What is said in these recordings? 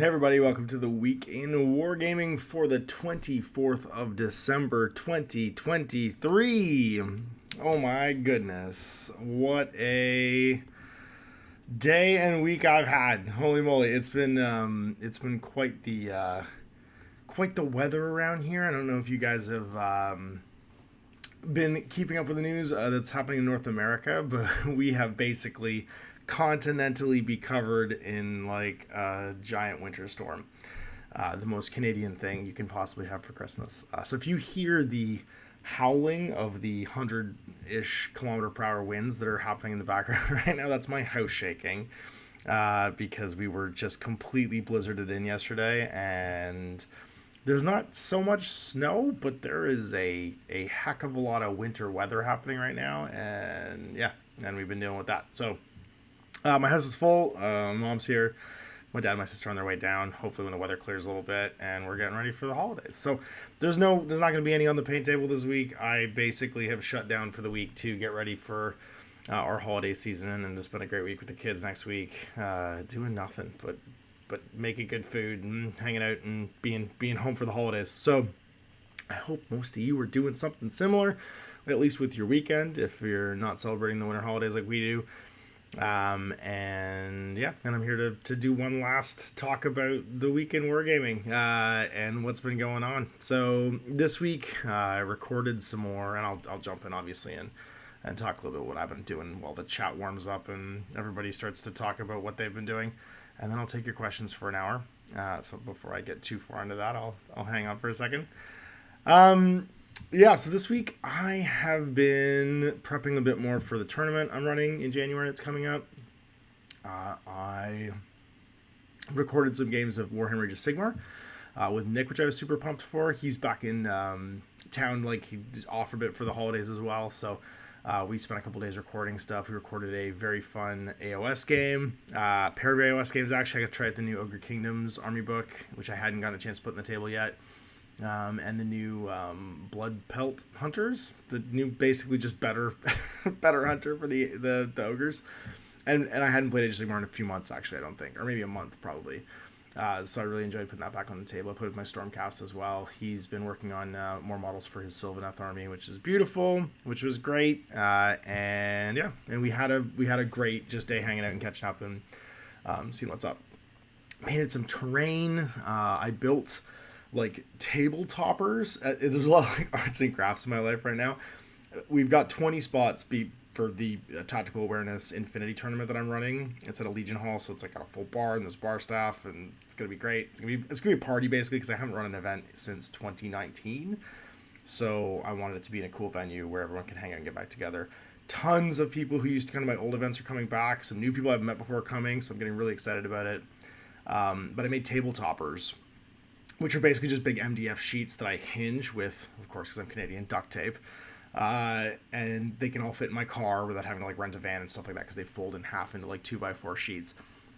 Hey everybody, welcome to the week in Wargaming for the 24th of December 2023. Oh my goodness. What a day and week I've had. Holy moly. It's been quite the weather around here. I don't know if you guys have been keeping up with the news that's happening in North America, but we have basically continentally be covered in like a giant winter storm. The most Canadian thing you can possibly have for Christmas. So if you hear the howling of the 100-ish kilometer per hour winds that are happening in the background right now, that's my house shaking because we were just completely blizzarded in yesterday, and there's not so much snow, but there is a heck of a lot of winter weather happening right now, and yeah, and we've been dealing with that. So my house is full. Mom's here. My dad and my sister are on their way down. Hopefully when the weather clears a little bit, and we're getting ready for the holidays. So there's not going to be any on the paint table this week. I basically have shut down for the week to get ready for our holiday season, and it's been a great week with the kids next week. Doing nothing but making good food and hanging out and being home for the holidays. So I hope most of you are doing something similar, at least with your weekend, if you're not celebrating the winter holidays like we do. And I'm here to do one last talk about the week in Wargaming and what's been going on. So this week I recorded some more, and I'll jump in obviously and talk a little bit what I've been doing while the chat warms up and everybody starts to talk about what they've been doing, and then I'll take your questions for an hour. So before I get too far into that, I'll hang on for a second. So this week I have been prepping a bit more for the tournament I'm running in January. It's coming up. I recorded some games of Warhammer Age of Sigmar with Nick, which I was super pumped for. He's back in town, like he off a bit for the holidays as well. So we spent a couple days recording stuff. We recorded a very fun AOS game, pair of AOS games actually. I got to try out the new Ogre Kingdoms army book, which I hadn't gotten a chance to put on the table yet. And the new Blood Pelt Hunters, the new basically just better hunter for the ogres, and I hadn't played Age of Sigmar in a few months actually, I don't think, or maybe a month probably. So I really enjoyed putting that back on the table. I put it with my Stormcast as well. He's been working on more models for his Sylvaneth army, which is beautiful, which was great. And we had a great just day hanging out and catching up and seeing what's up. Painted some terrain. I built like table toppers. There's a lot of like arts and crafts in my life right now. We've got 20 spots for the tactical awareness infinity tournament that I'm running. It's at a Legion Hall, so it's like got a full bar and there's bar staff, and it's gonna be great. It's gonna be a party basically, because I haven't run an event since 2019. So I wanted it to be in a cool venue where everyone can hang out and get back together. Tons of people who used to come to my old events are coming back. Some new people I've met before are coming, so I'm getting really excited about it. But I made table toppers, which are basically just big MDF sheets that I hinge with, of course, because I'm Canadian, duct tape. And they can all fit in my car without having to like rent a van and stuff like that, because they fold in half into like 2x4 sheets.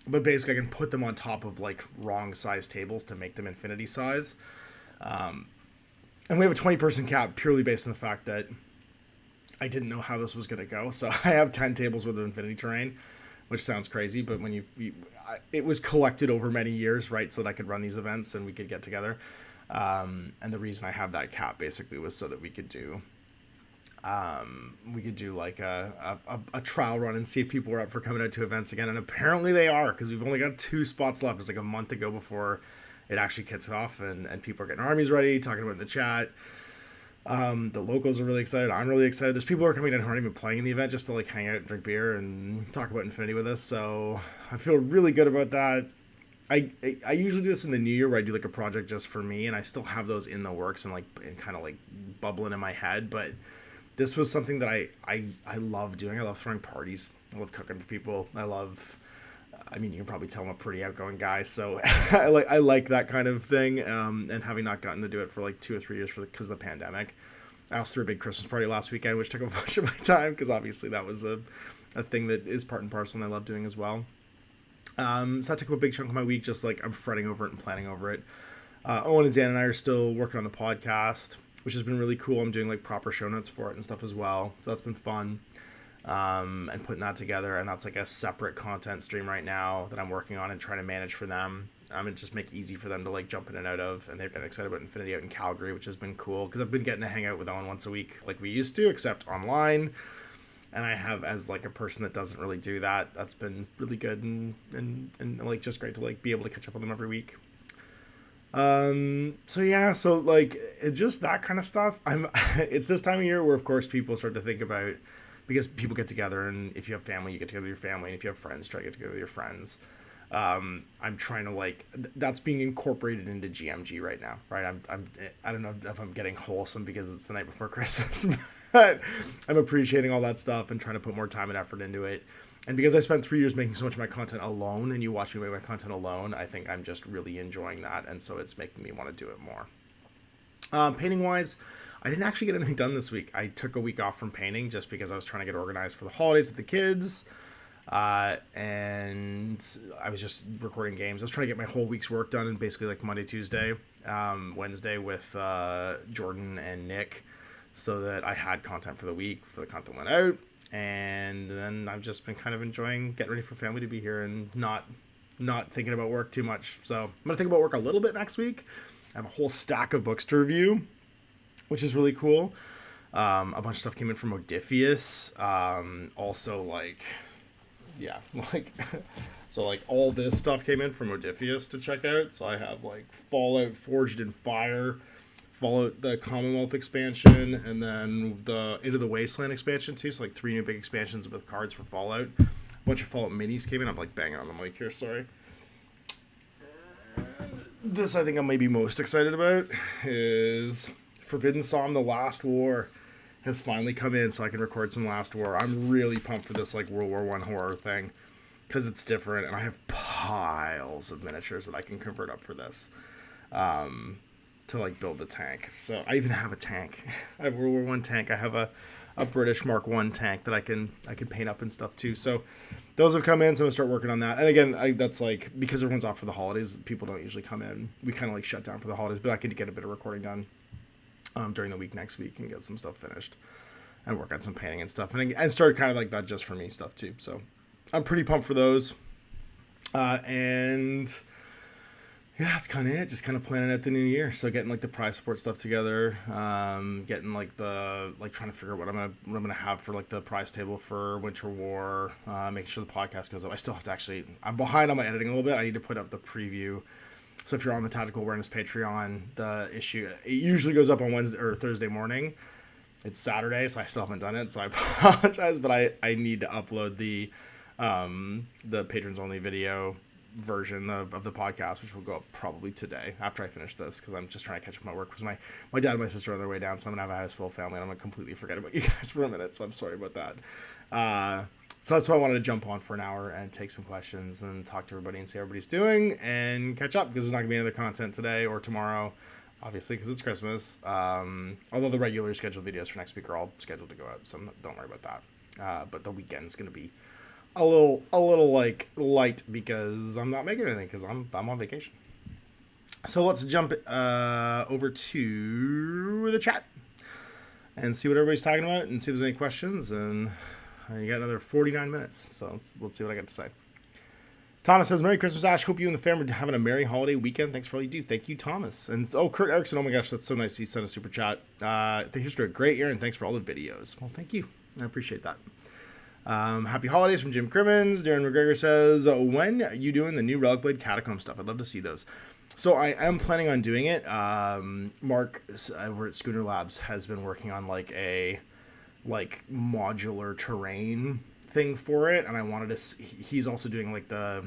But basically I can put them on top of like wrong size tables to make them infinity size. And we have a 20-person cap purely based on the fact that I didn't know how this was going to go. So I have 10 tables with infinity terrain, which sounds crazy, but when it was collected over many years, right, so that I could run these events and we could get together. And the reason I have that cap basically was so that we could do like a trial run and see if people were up for coming out to events again. And apparently they are, because we've only got 2 spots left. It's like a month to go before it actually kicks off, and people are getting armies ready, talking about it in the chat. The locals are really excited. I'm really excited. There's people who are coming in who aren't even playing in the event just to like hang out and drink beer and talk about Infinity with us. So I feel really good about that. I usually do this in the new year where I do like a project just for me, and I still have those in the works and kind of like bubbling in my head. But this was something that I love doing. I love throwing parties. I love cooking for people. You can probably tell I'm a pretty outgoing guy, so I like that kind of thing. And having not gotten to do it for like 2 or 3 years because of the pandemic. I also threw a big Christmas party last weekend, which took a bunch of my time, because obviously that was a thing that is part and parcel and I love doing as well. So that took up a big chunk of my week, just like I'm fretting over it and planning over it. Owen and Dan and I are still working on the podcast, which has been really cool. I'm doing like proper show notes for it and stuff as well, so that's been fun. And putting that together, and that's like a separate content stream right now that I'm working on and trying to manage for them. and just make it easy for them to like jump in and out of. And they're getting excited about Infinity out in Calgary, which has been cool because I've been getting to hang out with Owen once a week like we used to, except online. And I have, as like a person that doesn't really do that, that's been really good and like just great to like be able to catch up with them every week. So yeah, so like it's just that kind of stuff. It's this time of year where of course people start to think about, because people get together, and if you have family, you get together with your family, and if you have friends, try to get together with your friends. I'm trying to like, that's being incorporated into GMG right now, right? I don't know if I'm getting wholesome because it's the night before Christmas, but I'm appreciating all that stuff and trying to put more time and effort into it. And because I spent 3 years making so much of my content alone, and you watch me make my content alone, I think I'm just really enjoying that. And so it's making me want to do it more. Painting wise, I didn't actually get anything done this week. I took a week off from painting just because I was trying to get organized for the holidays with the kids. And I was just recording games. I was trying to get my whole week's work done in basically like Monday, Tuesday, Wednesday with Jordan and Nick, so that I had content for the week, for the content went out. And then I've just been kind of enjoying getting ready for family to be here and not thinking about work too much. So I'm going to think about work a little bit next week. I have a whole stack of books to review, which is really cool. A bunch of stuff came in from Odysseus. Also, like, yeah, like, so, like, all this stuff came in from Odysseus to check out. So I have, like, Fallout Forged in Fire, Fallout the Commonwealth expansion, and then the Into the Wasteland expansion, too. So, like, 3 new big expansions with cards for Fallout. A bunch of Fallout minis came in. I'm, like, banging on the mic here, sorry. This I think I'm maybe most excited about is Forbidden Psalm: The Last War has finally come in, so I can record some Last War. I'm really pumped for this like World War I horror thing because it's different, and I have piles of miniatures that I can convert up for this to like build the tank. So I even have a tank. I have a World War I tank. I have a British Mark I tank that I can paint up and stuff too. So those have come in, so I'm gonna start working on that. And again, that's like because everyone's off for the holidays, people don't usually come in. We kind of like shut down for the holidays, but I could get a bit of recording done during the week next week and get some stuff finished and work on some painting and stuff and start kind of like that just for me stuff too. So I'm pretty pumped for those. And yeah, that's kind of it. Just kind of planning out the new year. So getting like the prize support stuff together, getting like trying to figure out what I'm gonna have for like the prize table for Winter War, making sure the podcast goes up. I still have to I'm behind on my editing a little bit. I need to put up the preview. So if you're on the Tactical Awareness Patreon, the issue, it usually goes up on Wednesday or Thursday morning. It's Saturday, so I still haven't done it, so I apologize, but I need to upload the patrons only video version of the podcast, which will go up probably today after I finish this, because I'm just trying to catch up my work, because my dad and my sister are on their way down, so I'm going to have a house full of family, and I'm going to completely forget about you guys for a minute, so I'm sorry about that. So that's why I wanted to jump on for an hour and take some questions and talk to everybody and see how everybody's doing and catch up, because there's not going to be any other content today or tomorrow, obviously, because it's Christmas. Although the regular scheduled videos for next week are all scheduled to go out, so don't worry about that. But the weekend's going to be a little like light because I'm not making anything because I'm on vacation. So let's jump over to the chat and see what everybody's talking about and see if there's any questions. And you got another 49 minutes, so let's see what I got to say. Thomas says, Merry Christmas, Ash. Hope you and the family are having a merry holiday weekend. Thanks for all you do. Thank you, Thomas. And Kurt Erickson, oh my gosh, that's so nice. He sent a super chat. Thanks for a great year, and thanks for all the videos. Well, thank you. I appreciate that. Happy holidays from Jim Crimmins. Darren McGregor says, when are you doing the new Relic Blade Catacomb stuff? I'd love to see those. So I am planning on doing it. Mark over at Schooner Labs has been working on a modular terrain thing for it, and I wanted to he's also doing the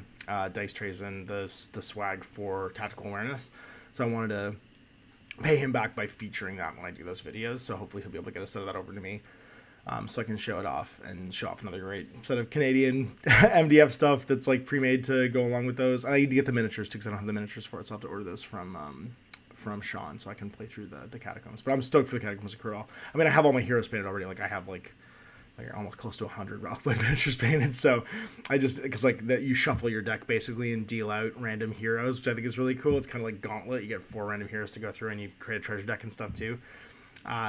dice trays and the swag for Tactical Awareness, so I wanted to pay him back by featuring that when I do those videos, so hopefully he'll be able to get a set of that over to me, so I can show it off and show off another great set of Canadian MDF stuff that's pre-made to go along with those. I need to get the miniatures too, because I don't have the miniatures for it, so I'll have to order those from Sean so I can play through the catacombs. But I'm stoked for the catacombs of Corral. I mean, I have all my heroes painted already. I have almost close to 100 Relic Blade miniatures painted. So I just, because that you shuffle your deck basically and deal out random heroes, which I think is really cool. It's kind of like Gauntlet. You get 4 random heroes to go through, and you create a treasure deck and stuff too.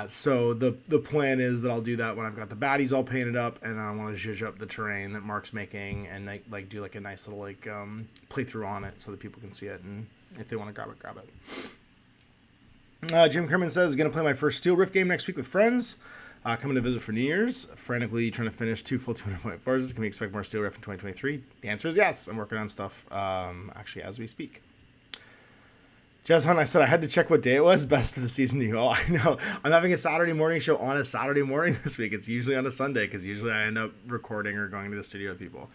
So the plan is that I'll do that when I've got the baddies all painted up, and I want to zhuzh up the terrain that Mark's making, and like do like a nice little like playthrough on it so that people can see it, and if they want to grab it, grab it. Jim Kerman says, going to play my first Steel Rift game next week with friends. Coming to visit for New Year's. Frantically trying to finish 2 full 200-point forces. Can we expect more Steel Rift in 2023? The answer is yes. I'm working on stuff actually as we speak. Jazz Hunt, I said I had to check what day it was. Best of the season to you all. I know. I'm having a Saturday morning show on a Saturday morning this week. It's usually on a Sunday because usually I end up recording or going to the studio with people.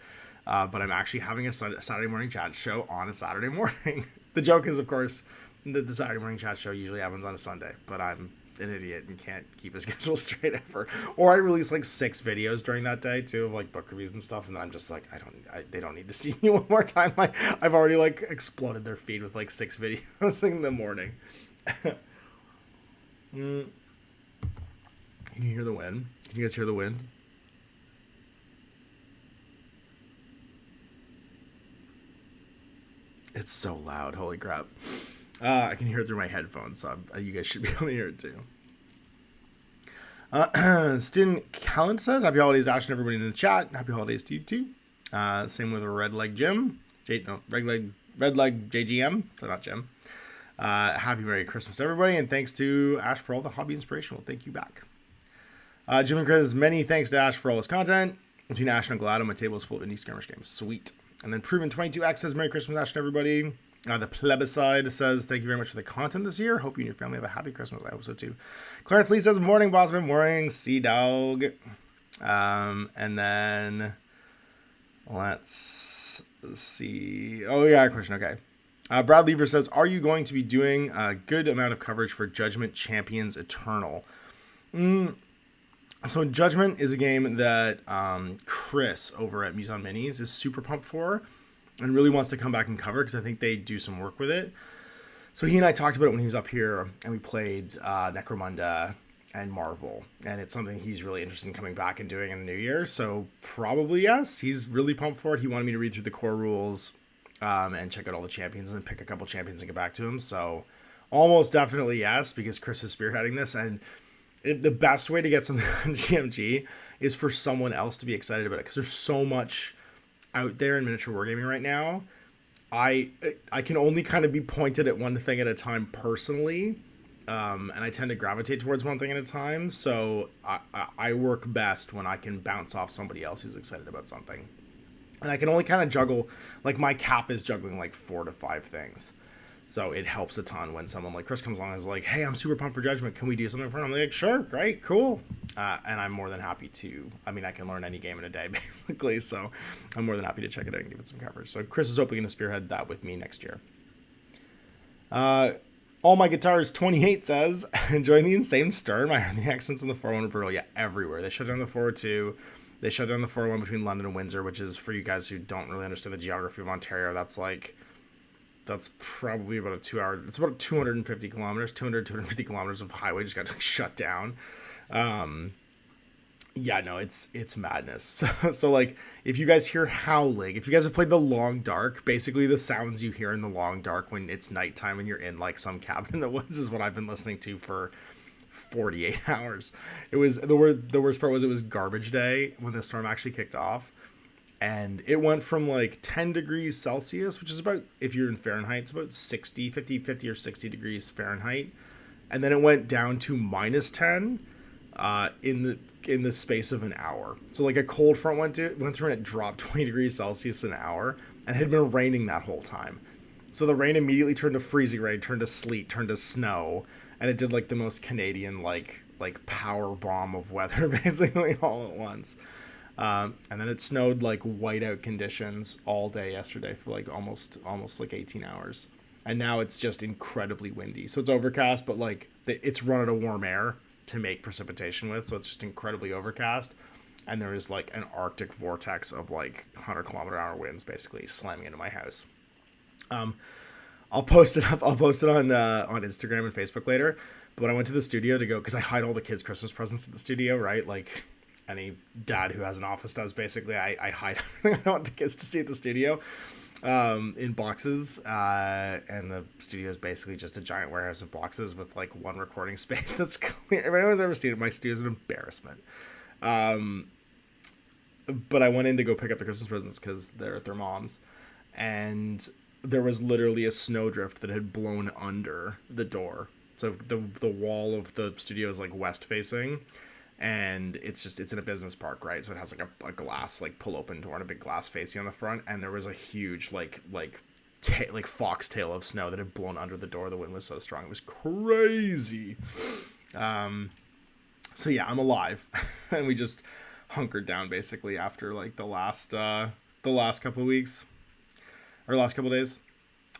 But I'm actually having a Saturday morning chat show on a Saturday morning. The joke is, of course, that the Saturday morning chat show usually happens on a Sunday. But I'm an idiot and can't keep a schedule straight ever. Or I release like 6 videos during that day too of like book reviews and stuff, and then I'm just like, they don't need to see me one more time. I've already like exploded their feed with like 6 videos in the morning. Can you hear the wind? Can you guys hear the wind? It's so loud. Holy crap. I can hear it through my headphones, so you guys should be able to hear it too. Stin Callan says, happy holidays, Ash, and everybody in the chat. Happy holidays to you too. Same with Red Leg Jim. Red Leg JGM. So not Jim. Happy Merry Christmas, everybody, and thanks to Ash for all the hobby inspiration. Well, thank you back. Jim and Chris, many thanks to Ash for all his content. Between Ash and Glado, my table is full of indie skirmish games. Sweet. And then Proven22X says, Merry Christmas, Ash, and everybody. The Plebiscide says, thank you very much for the content this year. Hope you and your family have a happy Christmas. I hope so too. Clarence Lee says, morning, Bossman. Morning, Sea Dog. And then let's see. Oh, yeah, question. Okay. Brad Lever says, are you going to be doing a good amount of coverage for Judgment Champions Eternal? So Judgment is a game that Chris over at Mise en Minis is super pumped for and really wants to come back and cover because I think they do some work with it. So he and I talked about it when he was up here, and we played Necromunda and Marvel, and it's something he's really interested in coming back and doing in the new year. So probably yes, he's really pumped for it. He wanted me to read through the core rules and check out all the champions and pick a couple champions and get back to him. So almost definitely yes, because Chris is spearheading this, and the best way to get something on GMG is for someone else to be excited about it, because there's so much out there in miniature wargaming right now. I can only kind of be pointed at one thing at a time personally, and I tend to gravitate towards one thing at a time. So I work best when I can bounce off somebody else who's excited about something, and I can only kind of juggle, like my cap is juggling like 4 to 5 things. So it helps a ton when someone like Chris comes along and is like, hey, I'm super pumped for Judgment. Can we do something for him? I'm like, sure, great, cool. And I'm more than happy to. I mean, I can learn any game in a day, basically. So I'm more than happy to check it out and give it some coverage. So Chris is hopefully going to spearhead that with me next year. All My Guitars 28 says, enjoying the insane Sturm. I heard the accents in the 401 brutal. Yeah, everywhere. They shut down the 402. They shut down the 401 between London and Windsor, which is, for you guys who don't really understand the geography of Ontario, that's probably about a 2 hour, it's about 250 kilometers, 250 kilometers of highway just got shut down. Yeah, no, it's madness. So like, if you guys hear howling, if you guys have played The Long Dark, basically the sounds you hear in The Long Dark when it's nighttime and you're in like some cabin in the woods is what I've been listening to for 48 hours. It was, the worst part was it was garbage day when the storm actually kicked off. And it went from like 10 degrees Celsius, which is about, if you're in Fahrenheit, it's about 50 or 60 degrees Fahrenheit. And then it went down to minus 10 in the space of an hour. So like a cold front went through and it dropped 20 degrees Celsius an hour, and it had been raining that whole time. So the rain immediately turned to freezing rain, turned to sleet, turned to snow. And it did like the most Canadian, like power bomb of weather basically all at once. And then it snowed like whiteout conditions all day yesterday for like almost like 18 hours. And now it's just incredibly windy. So it's overcast, but like it's run out of warm air to make precipitation with. So it's just incredibly overcast. And there is like an Arctic vortex of like 100-kilometer-hour winds basically slamming into my house. I'll post it up. I'll post it on Instagram and Facebook later. But when I went to the studio to go, because I hide all the kids' Christmas presents at the studio, right? Like any dad who has an office does, basically. I hide everything I don't want the kids to see at the studio. in boxes, and the studio is basically just a giant warehouse of boxes with like one recording space that's clear. If anyone's ever seen it, my studio is an embarrassment. But I went in to go pick up the Christmas presents because they're at their mom's, and there was literally a snowdrift that had blown under the door. So the wall of the studio is like west facing, and it's in a business park, right? So it has like a glass like pull open door and a big glass facing on the front, and there was a huge like foxtail of snow that had blown under the door. The wind was so strong, it was crazy. So yeah, I'm alive, and we just hunkered down basically after like the last couple of weeks or last couple of days.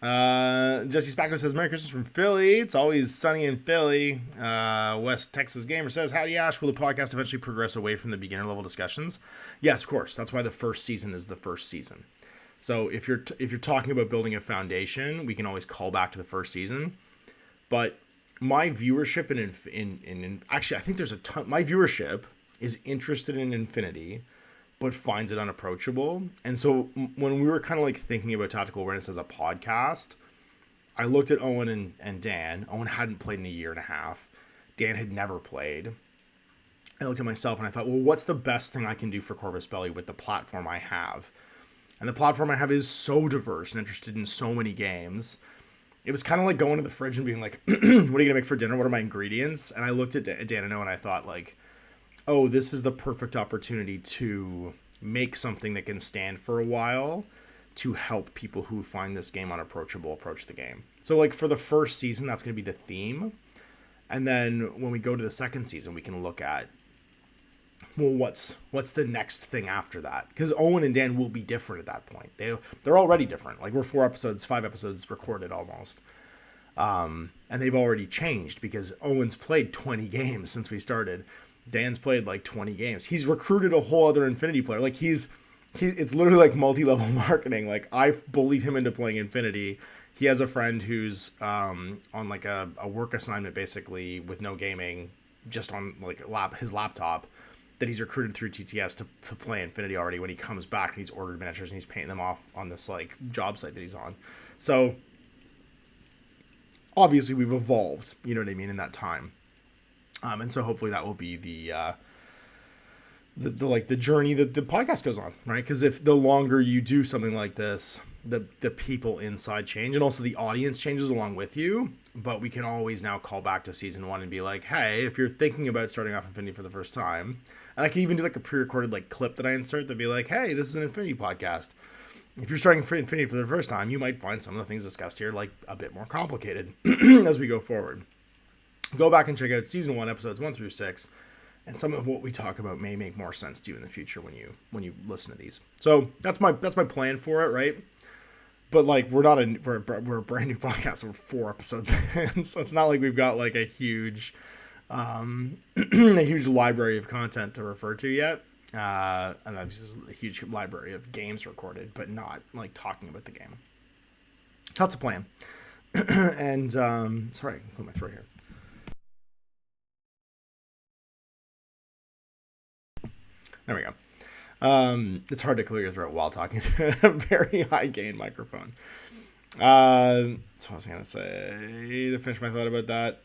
Jesse Spacco says, Merry Christmas from Philly. It's always sunny in Philly. West Texas Gamer says, howdy Ash, will the podcast eventually progress away from the beginner level discussions? Yes, of course. That's why the first season is the first season. So if you're talking about building a foundation, we can always call back to the first season. But my viewership in actually, I think there's a ton. My viewership is interested in Infinity, but finds it unapproachable. And so when we were kind of like thinking about Tactical Awareness as a podcast, I looked at Owen and Dan. Owen hadn't played in a year and a half. Dan had never played. I looked at myself and I thought, well, what's the best thing I can do for Corvus Belli with the platform I have? And the platform I have is so diverse and interested in so many games. It was kind of like going to the fridge and being like, what are you going to make for dinner? What are my ingredients? And I looked at Dan and Owen and I thought like, oh, this is the perfect opportunity to make something that can stand for a while to help people who find this game unapproachable approach the game. So like for the first season, that's going to be the theme. And then when we go to the second season, we can look at, well, what's the next thing after that? Because Owen and Dan will be different at that point. They're already different. Like we're 5 episodes recorded almost. And they've already changed because Owen's played 20 games since we started. Dan's played like 20 games. He's recruited a whole other Infinity player. Like it's literally like multi-level marketing. Like I bullied him into playing Infinity. He has a friend who's on like a work assignment basically with no gaming, just on like his laptop, that he's recruited through TTS to play Infinity already. When he comes back and he's ordered miniatures and he's painting them off on this like job site that he's on. So obviously we've evolved, you know what I mean, in that time. And so hopefully that will be the journey that the podcast goes on, right? Because if the longer you do something like this, the people inside change, and also the audience changes along with you. But we can always now call back to season 1 and be like, hey, if you're thinking about starting off Infinity for the first time, and I can even do like a pre-recorded like clip that I insert that'd be like, hey, this is an Infinity podcast. If you're starting Infinity for the first time, you might find some of the things discussed here like a bit more complicated as we go forward. Go back and check out season 1, episodes 1 through 6, and some of what we talk about may make more sense to you in the future when you listen to these. So that's my plan for it, right? But like we're a brand new podcast. We're 4 episodes in, so it's not like we've got like a huge library of content to refer to yet. And that's just a huge library of games recorded, but not like talking about the game. That's a plan. And sorry, I can clear my throat here. There we go. It's hard to clear your throat while talking to a very high gain microphone. That's what I was going to say to finish my thought about that.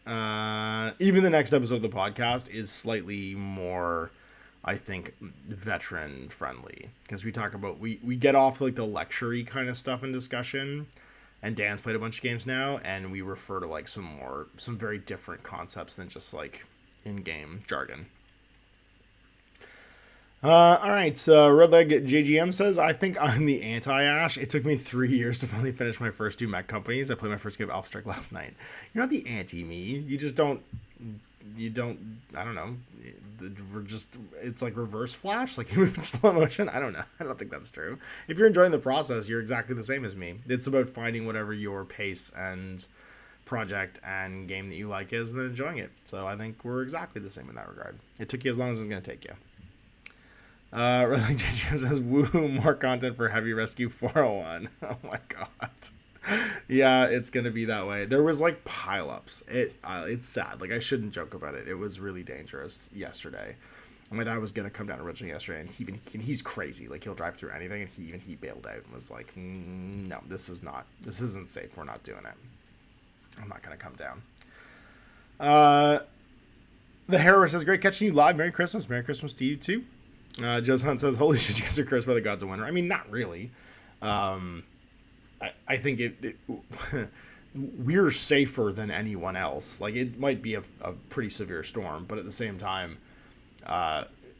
Even the next episode of the podcast is slightly more, I think, veteran friendly, because we talk about, we get off like the lecture-y kind of stuff in discussion, and Dan's played a bunch of games now, and we refer to like some very different concepts than just like in-game jargon. All right, so Redleg JGM says, I think I'm the anti-Ash. It took me 3 years to finally finish my first 2 mech companies. I played my first game of Alpha Strike last night. You're not the anti-me. You just don't, I don't know. It's like reverse Flash, like you move in slow motion. I don't know. I don't think that's true. If you're enjoying the process, you're exactly the same as me. It's about finding whatever your pace and project and game that you like is and then enjoying it. So I think we're exactly the same in that regard. It took you as long as it's going to take you. Redleg JGM says, woo, more content for Heavy Rescue 401. Oh my god. Yeah, it's gonna be that way. There was like pileups. It's sad. Like I shouldn't joke about it. It was really dangerous yesterday. And my dad was gonna come down originally yesterday, and he's crazy. Like, he'll drive through anything, and he bailed out and was like, no, this isn't safe. We're not doing it. I'm not gonna come down. The Harrower says, great catching you live. Merry Christmas. Merry Christmas to you too. Joe's Hunt says, holy shit, you guys are cursed by the gods of winter. I mean, not really. I think we're safer than anyone else. Like, it might be a pretty severe storm, but at the same time,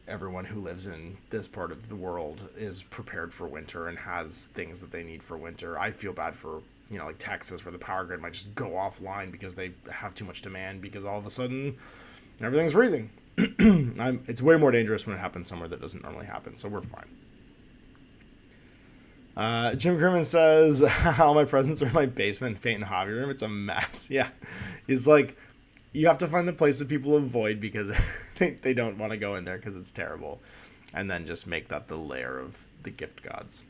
everyone who lives in this part of the world is prepared for winter and has things that they need for winter. I feel bad for, like Texas, where the power grid might just go offline because they have too much demand, because all of a sudden everything's freezing. It's way more dangerous when it happens somewhere that doesn't normally happen, so we're fine. Jim Kerman says, all my presents are in my basement, paint and hobby room. It's a mess. Yeah. It's like, you have to find the place that people avoid because they don't want to go in there because it's terrible. And then just make that the lair of the gift gods.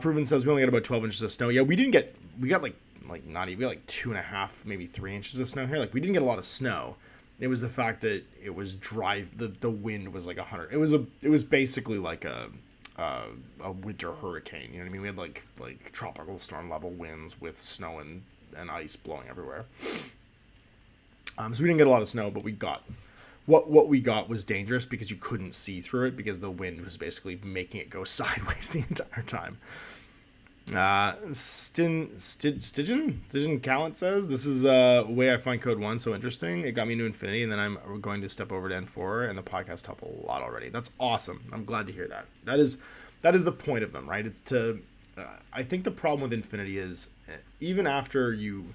Proven says, we only got about 12 inches of snow. Yeah, we got like not even, we got like 2.5, maybe 3 inches of snow here. Like, we didn't get a lot of snow. It was the fact that it was dry. The wind was like 100. It was basically like a winter hurricane. You know what I mean? We had like tropical storm level winds with snow and ice blowing everywhere. So we didn't get a lot of snow, but we got what we got was dangerous because you couldn't see through it because the wind was basically making it go sideways the entire time. Stygian Callant says, this is way I find Code 1 so interesting. It got me into Infinity, and then I'm going to step over to N4, and the podcast helped a lot already. That's awesome. I'm glad to hear that. That is the point of them, right? It's to I think the problem with Infinity is even after you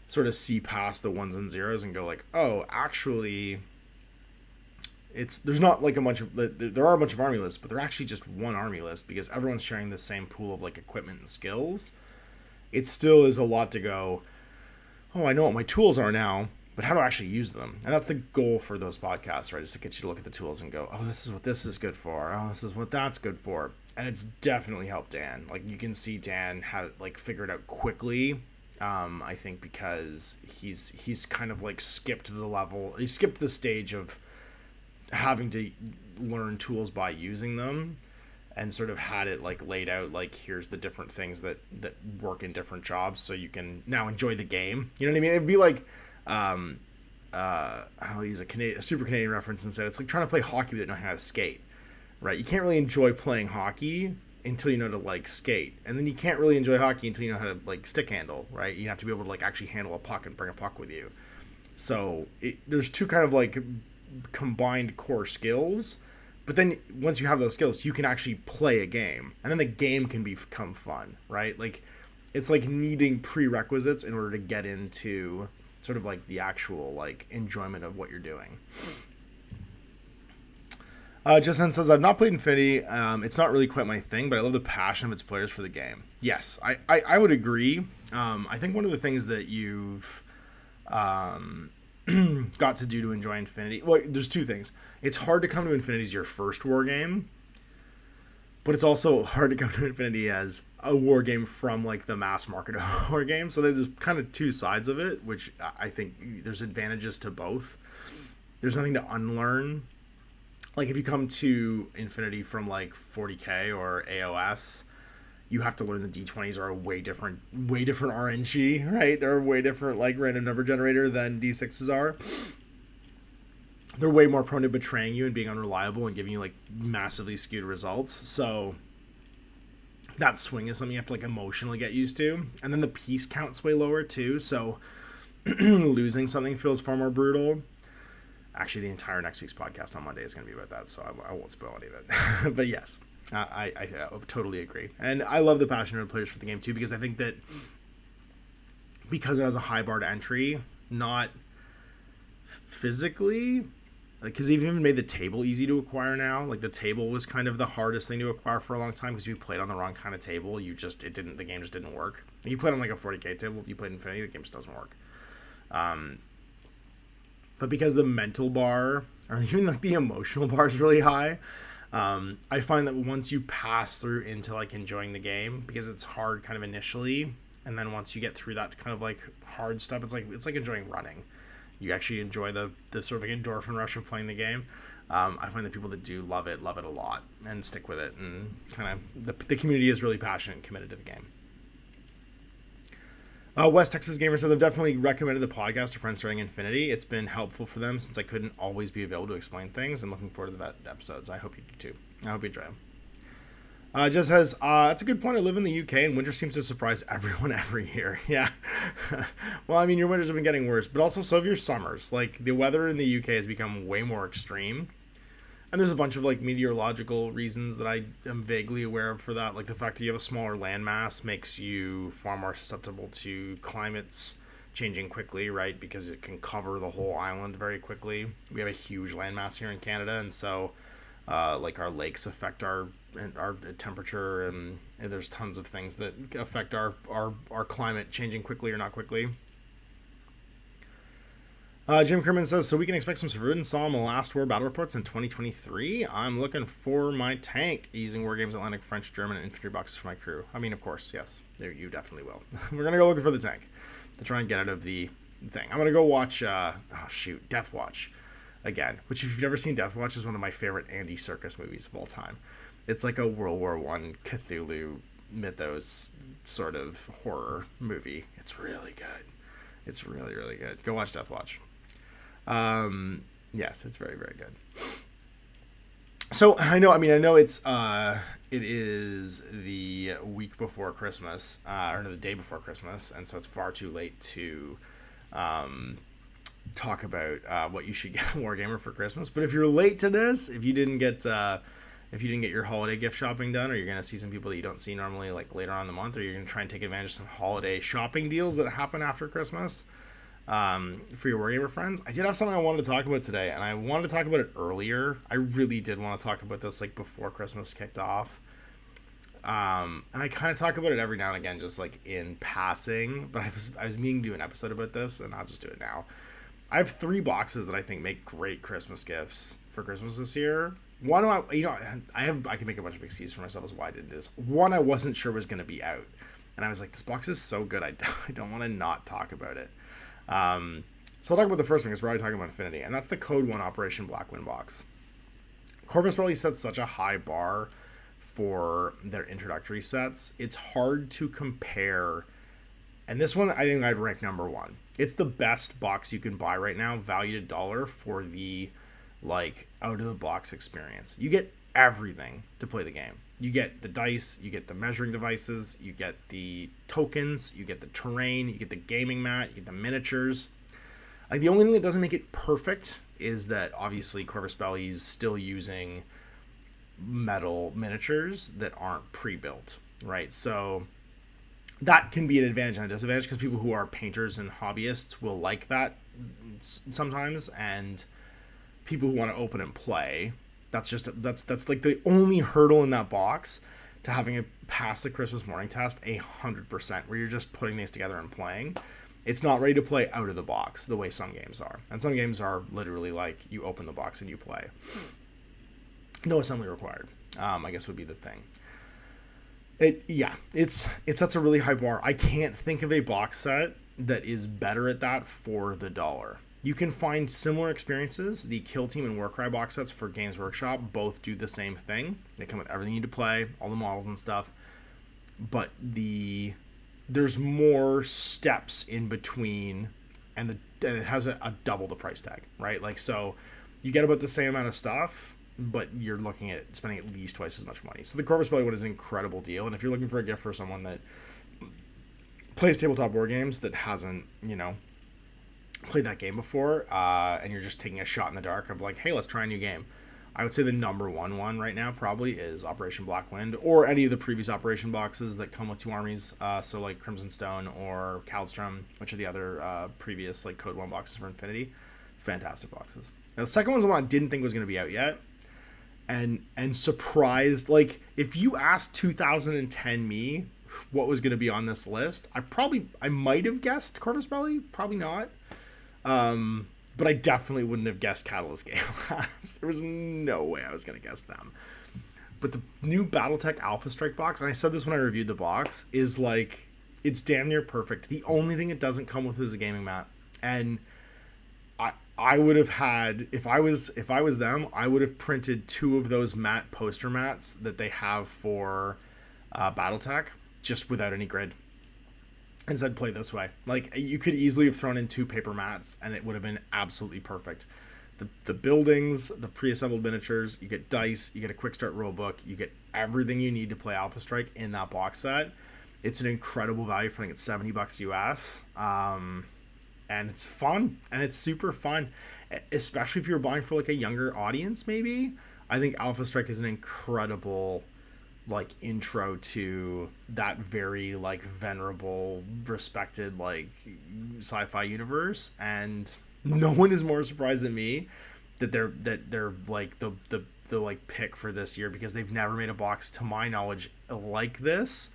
sort of see past the ones and zeros and go like, oh, actually there's not like there are a bunch of army lists, but they're actually just one army list because everyone's sharing the same pool of like equipment and skills. It still is a lot to go, oh, I know what my tools are now, but how do I actually use them? And that's the goal for those podcasts, right? Is to get you to look at the tools and go, oh, this is what this is good for. Oh, this is what that's good for. And it's definitely helped Dan. Like, you can see Dan have like figured out quickly. I think because he's kind of like skipped the stage of having to learn tools by using them, and sort of had it like laid out, like, here's the different things that work in different jobs, so you can now enjoy the game. You know what I mean? It'd be like, I'll use a super Canadian reference and say it's like trying to play hockey but not know how to skate, right? You can't really enjoy playing hockey until you know to like skate, and then you can't really enjoy hockey until you know how to like stick handle, right? You have to be able to like actually handle a puck and bring a puck with you. So there's two kind of like combined core skills, but then once you have those skills, you can actually play a game, and then the game can become fun, right? Like, it's like needing prerequisites in order to get into sort of like the actual like enjoyment of what you're doing. Justin says, I've not played Infinity. It's not really quite my thing, but I love the passion of its players for the game. Yes, I would agree. I think one of the things that you've got to do to enjoy Infinity, well, there's two things. It's hard to come to Infinity as your first war game, but it's also hard to come to Infinity as a war game from like the mass market war game. So there's kind of two sides of it, which I think there's advantages to both. There's nothing to unlearn. Like, if you come to Infinity from like 40k or AOS, you have to learn the D20s are a way different RNG, right? They're a way different like random number generator than D6s are. They're way more prone to betraying you and being unreliable and giving you like massively skewed results. So that swing is something you have to like emotionally get used to. And then the piece count's way lower too. So losing something feels far more brutal. Actually, the entire next week's podcast on Monday is going to be about that, so I won't spoil any of it. But yes, I totally agree. And I love the passion of players for the game, too, because I think that because it has a high bar to entry, not physically, like, because they've even made the table easy to acquire now. Like, the table was kind of the hardest thing to acquire for a long time, because if you played on the wrong kind of table, the game just didn't work. If you played on, like, a 40k table, if you played Infinity, the game just doesn't work. But because the mental bar, or even like the emotional bar is really high, I find that once you pass through into like enjoying the game, because it's hard kind of initially, and then once you get through that kind of like hard stuff, it's like enjoying running. you actually enjoy the sort of endorphin rush of playing the game. I find that people that do love it a lot and stick with it, and kind of the community is really passionate and committed to the game. West Texas Gamer says, I've definitely recommended the podcast to friends starting Infinity. It's been helpful for them since I couldn't always be available to explain things. I'm looking forward to the episodes. I hope you do too. I hope you enjoy them. Just says, that's a good point. I live in the UK and winter seems to surprise everyone every year. Yeah. Well, I mean, your winters have been getting worse, but also so have your summers. Like, the weather in the UK has become way more extreme. And there's a bunch of, like, meteorological reasons that I am vaguely aware of for that. Like, the fact that you have a smaller landmass makes you far more susceptible to climates changing quickly, right? Because it can cover the whole island very quickly. We have a huge landmass here in Canada, and so... like our lakes affect our temperature, and there's tons of things that affect our climate changing quickly or not quickly. Jim Kerman says, so we can expect some Cerrude and Somme Last War battle reports in 2023. I'm looking for my tank using Wargames Atlantic, French, German, and infantry boxes for my crew. I mean, of course, yes, there you definitely will. We're gonna go looking for the tank to try and get out of the thing. I'm gonna go watch Death Watch again, which if you've never seen Death Watch is one of my favorite Andy Serkis movies of all time. It's like a World War I Cthulhu mythos sort of horror movie. It's really good. It's really, really good. Go watch Death Watch. Yes, it's very, very good. So I know it is the week before Christmas, or the day before Christmas, and so it's far too late to talk about what you should get Wargamer for Christmas. But if you're late to this, if you didn't get your holiday gift shopping done, or you're gonna see some people that you don't see normally, like later on in the month, or you're gonna try and take advantage of some holiday shopping deals that happen after Christmas, for your Wargamer friends, I did have something I wanted to talk about today, and I wanted to talk about it earlier. I really did want to talk about this like before Christmas kicked off. And I kind of talk about it every now and again, just like in passing, but I was meaning to do an episode about this, and I'll just do it now. I have 3 boxes that I think make great Christmas gifts for Christmas this year. One, I can make a bunch of excuses for myself as why I did this. One, I wasn't sure was going to be out, and I was like, this box is so good, I don't want to not talk about it. So I'll talk about the first one because we're already talking about Infinity, and that's the Code 1 Operation Blackwind box. Corvus Belli sets such a high bar for their introductory sets. It's hard to compare, and this one I think I'd rank number 1. It's the best box you can buy right now, valued $1 for the like out of the box experience. You get everything to play the game. You get the dice, you get the measuring devices, you get the tokens, you get the terrain, you get the gaming mat, you get the miniatures. Like, the only thing that doesn't make it perfect is that obviously Corvus Belli is still using metal miniatures that aren't pre-built, right? So that can be an advantage and a disadvantage, because people who are painters and hobbyists will like that sometimes, and people who want to open and play, that's like the only hurdle in that box to having it pass the Christmas morning test 100%, where you're just putting these together and playing. It's not ready to play out of the box the way some games are, and some games are literally like you open the box and you play. No assembly required, I guess would be the thing. It sets a really high bar. I can't think of a box set that is better at that for the $1. You can find similar experiences. The Kill Team and Warcry box sets for Games Workshop both do the same thing. They come with everything you need to play, all the models and stuff. But there's more steps in between, and it has a double the price tag, right? Like, so you get about the same amount of stuff, but you're looking at spending at least twice as much money. So the Corvus Belli one is an incredible deal, and if you're looking for a gift for someone that plays tabletop war games that hasn't, played that game before, and you're just taking a shot in the dark of like, hey, let's try a new game, I would say the number one right now probably is Operation Blackwind, or any of the previous Operation boxes that come with 2 armies, so like Crimson Stone or Kaldstrom, which are the other previous like Code 1 boxes for Infinity. Fantastic boxes. Now the second one's the one I didn't think was going to be out yet, and surprised. Like, if you asked 2010 me what was going to be on this list, I might have guessed Corvus Belli, probably not. But I definitely wouldn't have guessed Catalyst Game Labs. There was no way I was going to guess them. But the new Battletech Alpha Strike box, and I said this when I reviewed the box, is like, it's damn near perfect. The only thing it doesn't come with is a gaming mat. And I would have had, if I was them, I would have printed 2 of those matte poster mats that they have for BattleTech, just without any grid, and said play this way. Like, you could easily have thrown in 2 paper mats and it would have been absolutely perfect. The buildings, the pre-assembled miniatures, you get dice, you get a quick start rulebook, you get everything you need to play Alpha Strike in that box set. It's an incredible value for, I think it's $70 US. And it's fun, and it's super fun, especially if you're buying for like a younger audience. Maybe I think Alpha Strike is an incredible like intro to that very like venerable, respected like sci-fi universe, and no one is more surprised than me that they're like the like pick for this year, because they've never made a box, to my knowledge, like this.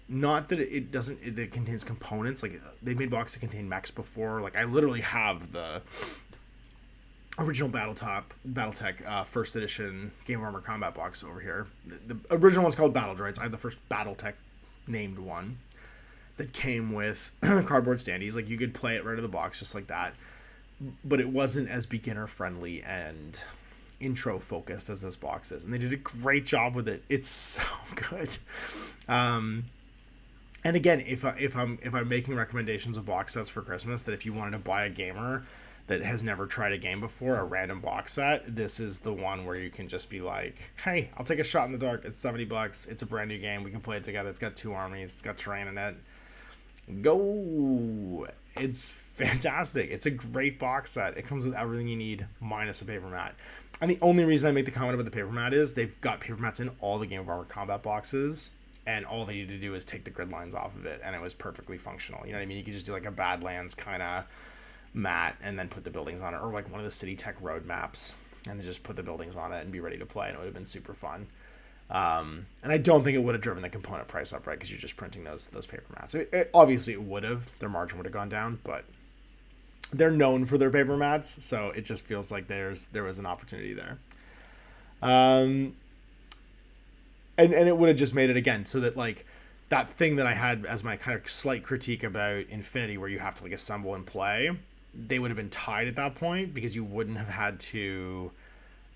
Not that it doesn't, it contains components. Like, they made boxes that contain mechs before. Like, I literally have the original BattleTech first edition Game of Armor Combat box over here. The original one's called Battle Droids. I have the first BattleTech named one that came with cardboard standees. Like, you could play it right out of the box just like that. But it wasn't as beginner friendly and intro focused as this box is. And they did a great job with it. It's so good. And again, if I'm making recommendations of box sets for Christmas, that if you wanted to buy a gamer that has never tried a game before, a random box set, this is the one where you can just be like, hey, I'll take a shot in the dark. It's $70. It's a brand new game. We can play it together. It's got 2 armies. It's got terrain in it. Go. It's fantastic. It's a great box set. It comes with everything you need minus a paper mat. And the only reason I make the comment about the paper mat is they've got paper mats in all the Game of Armor Combat boxes. And all they needed to do is take the grid lines off of it, and it was perfectly functional. You know what I mean? You could just do like a Badlands kind of mat and then put the buildings on it, or like one of the City Tech road maps, and then just put the buildings on it and be ready to play, and it would have been super fun. And I don't think it would have driven the component price up, right? Because you're just printing those paper mats. Obviously, it would have. Their margin would have gone down, but they're known for their paper mats, so it just feels like there was an opportunity there. And it would have just made it again, so that like that thing that I had as my kind of slight critique about Infinity, where you have to like assemble and play, they would have been tied at that point, because you wouldn't have had to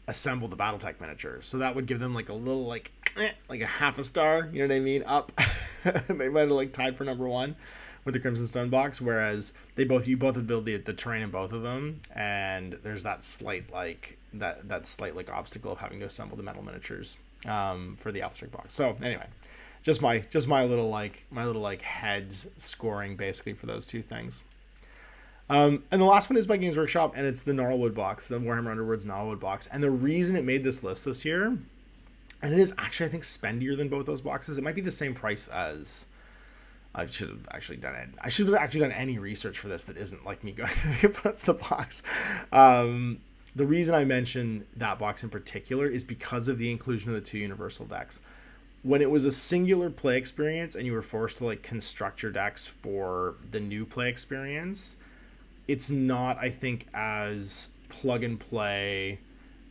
assemble the BattleTech miniatures. So that would give them like a little like a half a star, you know what I mean, up. They might have like tied for number 1 with the Crimson Stone box, whereas you both have built the terrain in both of them, and there's that slight like that slight like obstacle of having to assemble the metal miniatures for the Alpha Strike box. So anyway, just my little head scoring basically for those 2 things. And the last one is by Games Workshop, and it's the Gnarlwood box, the Warhammer Underworld's Gnarlwood box. And the reason it made this list this year, and it is actually, I think, spendier than both those boxes. It might be the same price as, I should have actually done it. I should have actually done any research for this that isn't like me going against the box. The reason I mention that box in particular is because of the inclusion of the 2 universal decks. When it was a singular play experience and you were forced to like construct your decks for the new play experience, it's not, I think, as plug and play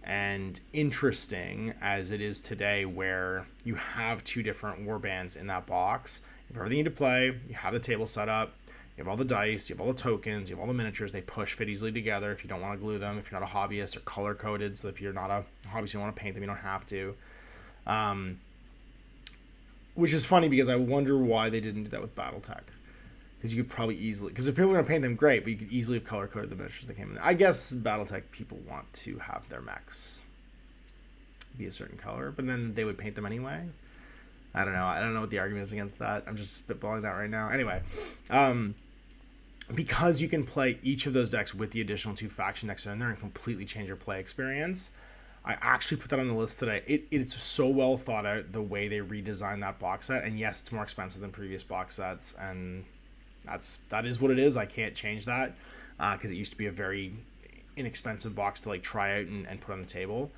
and interesting as it is today, where you have 2 different warbands in that box. You have everything you need to play. You have the table set up. You have all the dice, you have all the tokens, you have all the miniatures. They fit easily together if you don't want to glue them, if you're not a hobbyist, or color-coded. So if you're not a hobbyist, you don't want to paint them, you don't have to. Which is funny, because I wonder why they didn't do that with BattleTech. Because you could probably easily... Because if people were going to paint them, great, but you could easily have color-coded the miniatures that came in there. I guess BattleTech people want to have their mechs be a certain color, but then they would paint them anyway. I don't know. I don't know what the argument is against that. I'm just spitballing that right now. Anyway, because you can play each of those decks with the additional 2 faction decks in there and completely change your play experience, I actually put that on the list today. It's so well thought out, the way they redesigned that box set. And yes, it's more expensive than previous box sets, and that is what it is. I can't change that, because it used to be a very inexpensive box to like try out and put on the table.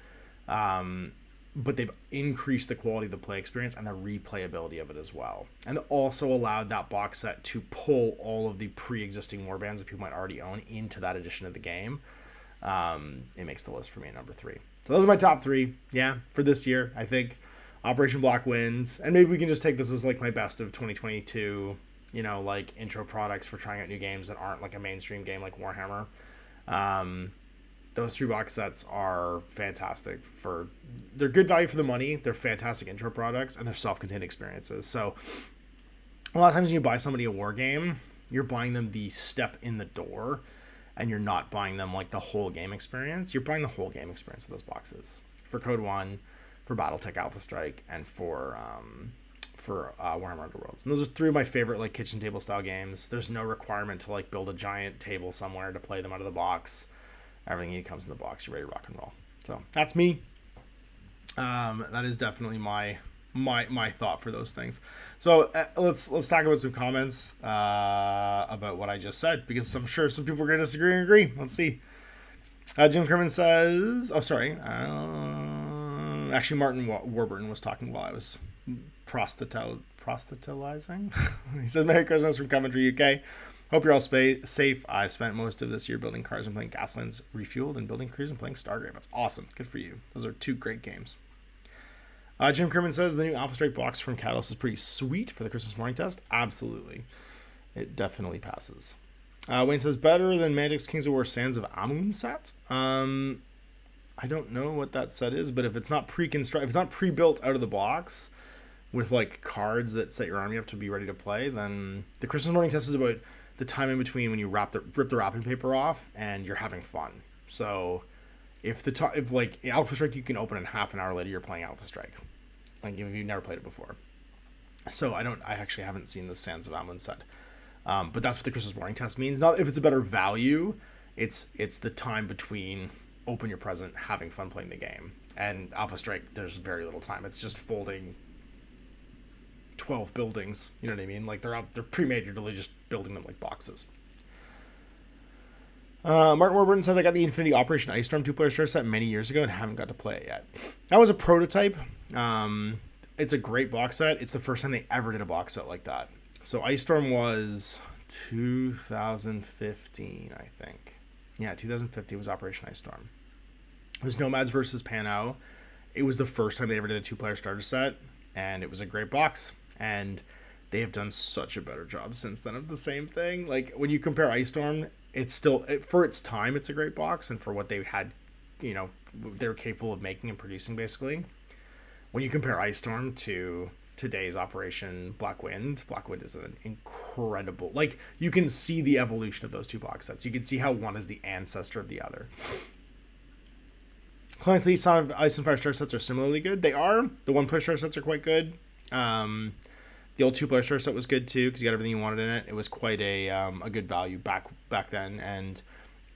But they've increased the quality of the play experience and the replayability of it as well. And also allowed that box set to pull all of the pre-existing warbands that people might already own into that edition of the game. It makes the list for me at number 3. So those are my top 3, for this year. I think Operation Black wins. And maybe we can just take this as like my best of 2022, like intro products for trying out new games that aren't like a mainstream game like Warhammer. Those 3 box sets are fantastic they're good value for the money. They're fantastic intro products, and they're self-contained experiences. So a lot of times when you buy somebody a war game, you're buying them the step in the door, and you're not buying them like the whole game experience. You're buying the whole game experience with those boxes for Code One, for BattleTech Alpha Strike, and for Warhammer Underworlds. And those are 3 of my favorite like kitchen table style games. There's no requirement to like build a giant table somewhere to play them out of the box. Everything you need comes in the box. You're ready to rock and roll. So that's me. That is definitely my thought for those things. So let's talk about some comments about what I just said, because I'm sure some people are going to disagree and agree. Let's see. Jim Kerman says, actually Martin Warburton was talking while I was proselytizing. He said, Merry Christmas from Coventry, UK. Hope you're all safe. I've spent most of this year building cars and playing Gaslands Refueled, and building crews and playing Stargrave. That's awesome. Good for you. Those are 2 great games. Jim Kerman says the new Alpha Strike box from Catalyst is pretty sweet for the Christmas morning test. Absolutely. It definitely passes. Wayne says better than Magic's Kings of War Sands of Amun set. I don't know what that set is, but if it's not if it's not pre-built out of the box with like cards that set your army up to be ready to play, then the Christmas morning test is about the time in between when you rip the wrapping paper off and you're having fun. So if like Alpha Strike you can open in half an hour later, you're playing Alpha Strike, like if you've never played it before. So I actually haven't seen the Sands of Amun set, but that's what the Christmas morning test means. Not if it's a better value, it's the time between open your present, having fun playing the game. And Alpha Strike, there's very little time. It's just folding 12 buildings, you know what I mean? Like they're pre-made, you're literally just building them like boxes. Martin Warburton says, I got the Infinity Operation Ice Storm 2-player starter set many years ago and haven't got to play it yet. That was a prototype. It's a great box set. It's the first time they ever did a box set like that. So Ice Storm was 2015, I think. Yeah, 2015 was Operation Ice Storm. It was Nomads versus Pano. It was the first time they ever did a 2-player starter set, and it was a great box. And they have done such a better job since then of the same thing. Like when you compare Ice Storm, it's still, for its time, it's a great box, and for what they had, they were capable of making and producing basically. When you compare Ice Storm to today's Operation Black Wind is an incredible, like you can see the evolution of those 2 box sets. You can see how one is the ancestor of the other. Clancy Son of Ice and Fire starter sets are similarly good. They are. The 1-player starter sets are quite good. The old 2-player starter set was good too because you got everything you wanted in it. It was quite a good value back then. And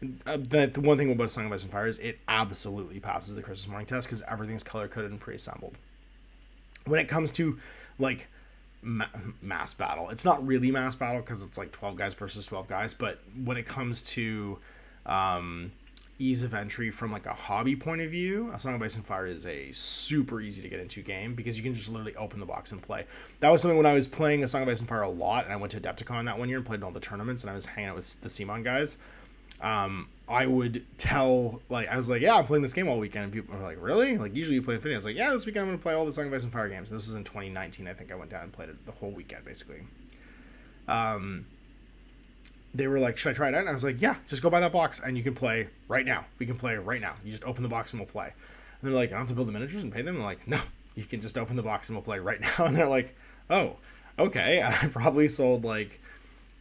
the one thing about Song of Ice and Fire is it absolutely passes the Christmas morning test because everything's color coded and pre-assembled. When it comes to like mass battle, it's not really mass battle because it's like 12 guys versus 12 guys. But when it comes to ease of entry from like a hobby point of view, A Song of Ice and Fire is a super easy to get into game because you can just literally open the box and play. That was something when I was playing A Song of Ice and Fire a lot, and I went to Adepticon that one year and played in all the tournaments, and I was hanging out with the Simon guys. I would tell, like, I was like, yeah, I'm playing this game all weekend, and people were like, really? Like, usually you play Infinity. I was like, yeah, this weekend I'm going to play all the Song of Ice and Fire games. This was in 2019, I think I went down and played it the whole weekend, basically. They were like, should I try it out? And I was like, yeah, just go buy that box and you can play right now. We can play right now. You just open the box and we'll play. And they're like, I don't have to build the miniatures and pay them? I'm like, no, you can just open the box and we'll play right now. And they're like, oh, okay. And I probably sold like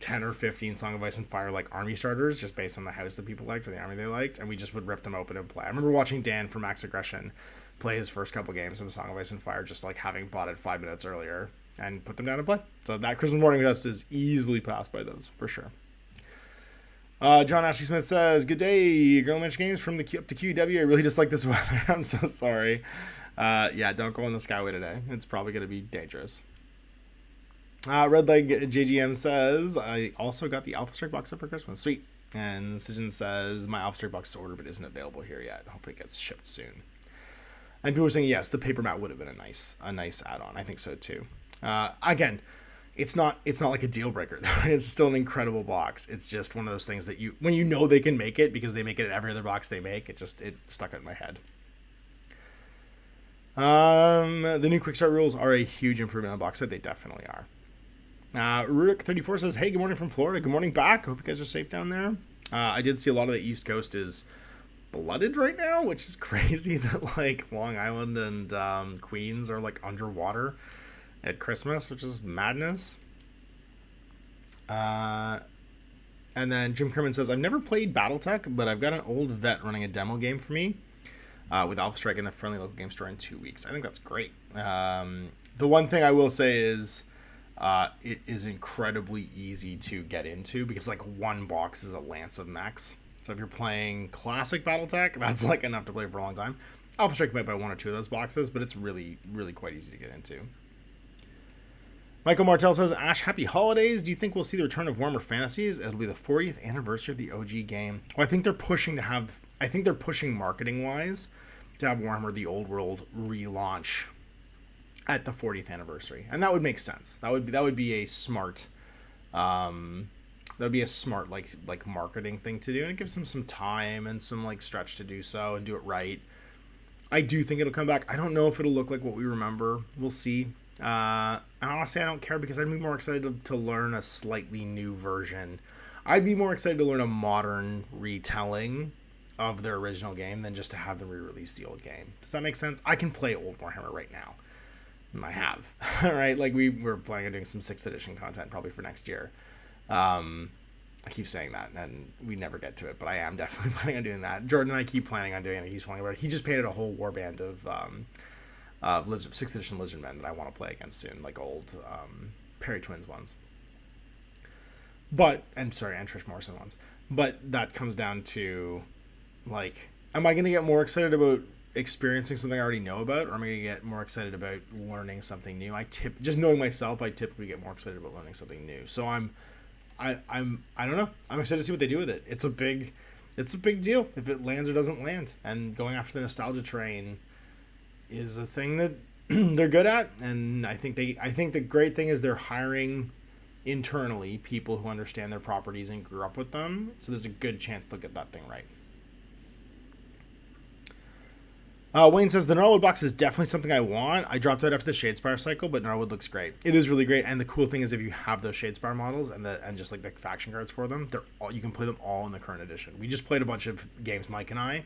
10 or 15 Song of Ice and Fire like army starters just based on the house that people liked or the army they liked. And we just would rip them open and play. I remember watching Dan from Max Aggression play his first couple games of Song of Ice and Fire, just like having bought it 5 minutes earlier and put them down and play. So that Christmas morning test is easily passed by those for sure. John Ashley Smith says, good day, Girl Manage Games from the Q up to QW. I really dislike this weather. I'm so sorry. Yeah, don't go on the Skyway today. It's probably going to be dangerous. Red Leg JGM says, I also got the Alpha Strike box set for Christmas. Sweet. And Sijin says, my Alpha Strike box is ordered but isn't available here yet. Hopefully it gets shipped soon. And people were saying, yes, the paper mat would have been a nice add-on. I think so too. Again, it's not like a deal breaker. It's still an incredible box. It's just one of those things that when you know they can make it because they make it at every other box they make, it stuck in my head. The new quick start rules are a huge improvement on the box set. They definitely are. Rurik34 says, hey, good morning from Florida. Good morning back. Hope you guys are safe down there. I did see a lot of the East Coast is flooded right now, which is crazy that like Long Island and Queens are like underwater at Christmas, which is madness. And then Jim Kerman says, I've never played Battletech, but I've got an old vet running a demo game for me with Alpha Strike in the friendly local game store in 2 weeks. I think that's great. The one thing I will say is it is incredibly easy to get into because like one box is a lance of mechs. So if you're playing classic Battletech, that's like enough to play for a long time. Alpha Strike might buy 1 or 2 of those boxes, but it's really, really quite easy to get into. Michael Martell says, Ash, happy holidays. Do you think we'll see the return of Warhammer Fantasies? It'll be the 40th anniversary of the OG game. Well, I think they're pushing marketing-wise to have Warhammer the Old World relaunch at the 40th anniversary. And that would make sense. That would be a smart like marketing thing to do, and it gives them some time and some like stretch to do so and do it right. I do think it'll come back. I don't know if it'll look like what we remember. We'll see. And honestly, I don't care because I'd be more excited to learn a slightly new version. I'd be more excited to learn a modern retelling of their original game than just to have them re-release the old game. Does that make sense? I can play old Warhammer right now. And I have. Right? Like we're planning on doing some 6th edition content probably for next year. I keep saying that and we never get to it, but I am definitely planning on doing that. Jordan and I keep planning on doing it. He's talking about it. He just painted a whole warband of 6th edition Lizardmen that I want to play against soon, like old Perry Twins ones. And Trish Morrison ones. But that comes down to, like, am I going to get more excited about experiencing something I already know about, or am I going to get more excited about learning something new? Just knowing myself, I typically get more excited about learning something new. So I don't know. I'm excited to see what they do with it. It's a big deal if it lands or doesn't land. And going after the nostalgia train is a thing that they're good at, and I think the great thing is they're hiring internally people who understand their properties and grew up with them, so there's a good chance they'll get that thing right. Wayne says the Gnarlwood box is definitely something I want. I dropped out after the Shadespire cycle, but Gnarlwood looks great. It is really great, and the cool thing is if you have those Shadespire models and just like the faction cards for them, you can play them all in the current edition. We just played a bunch of games, Mike and I,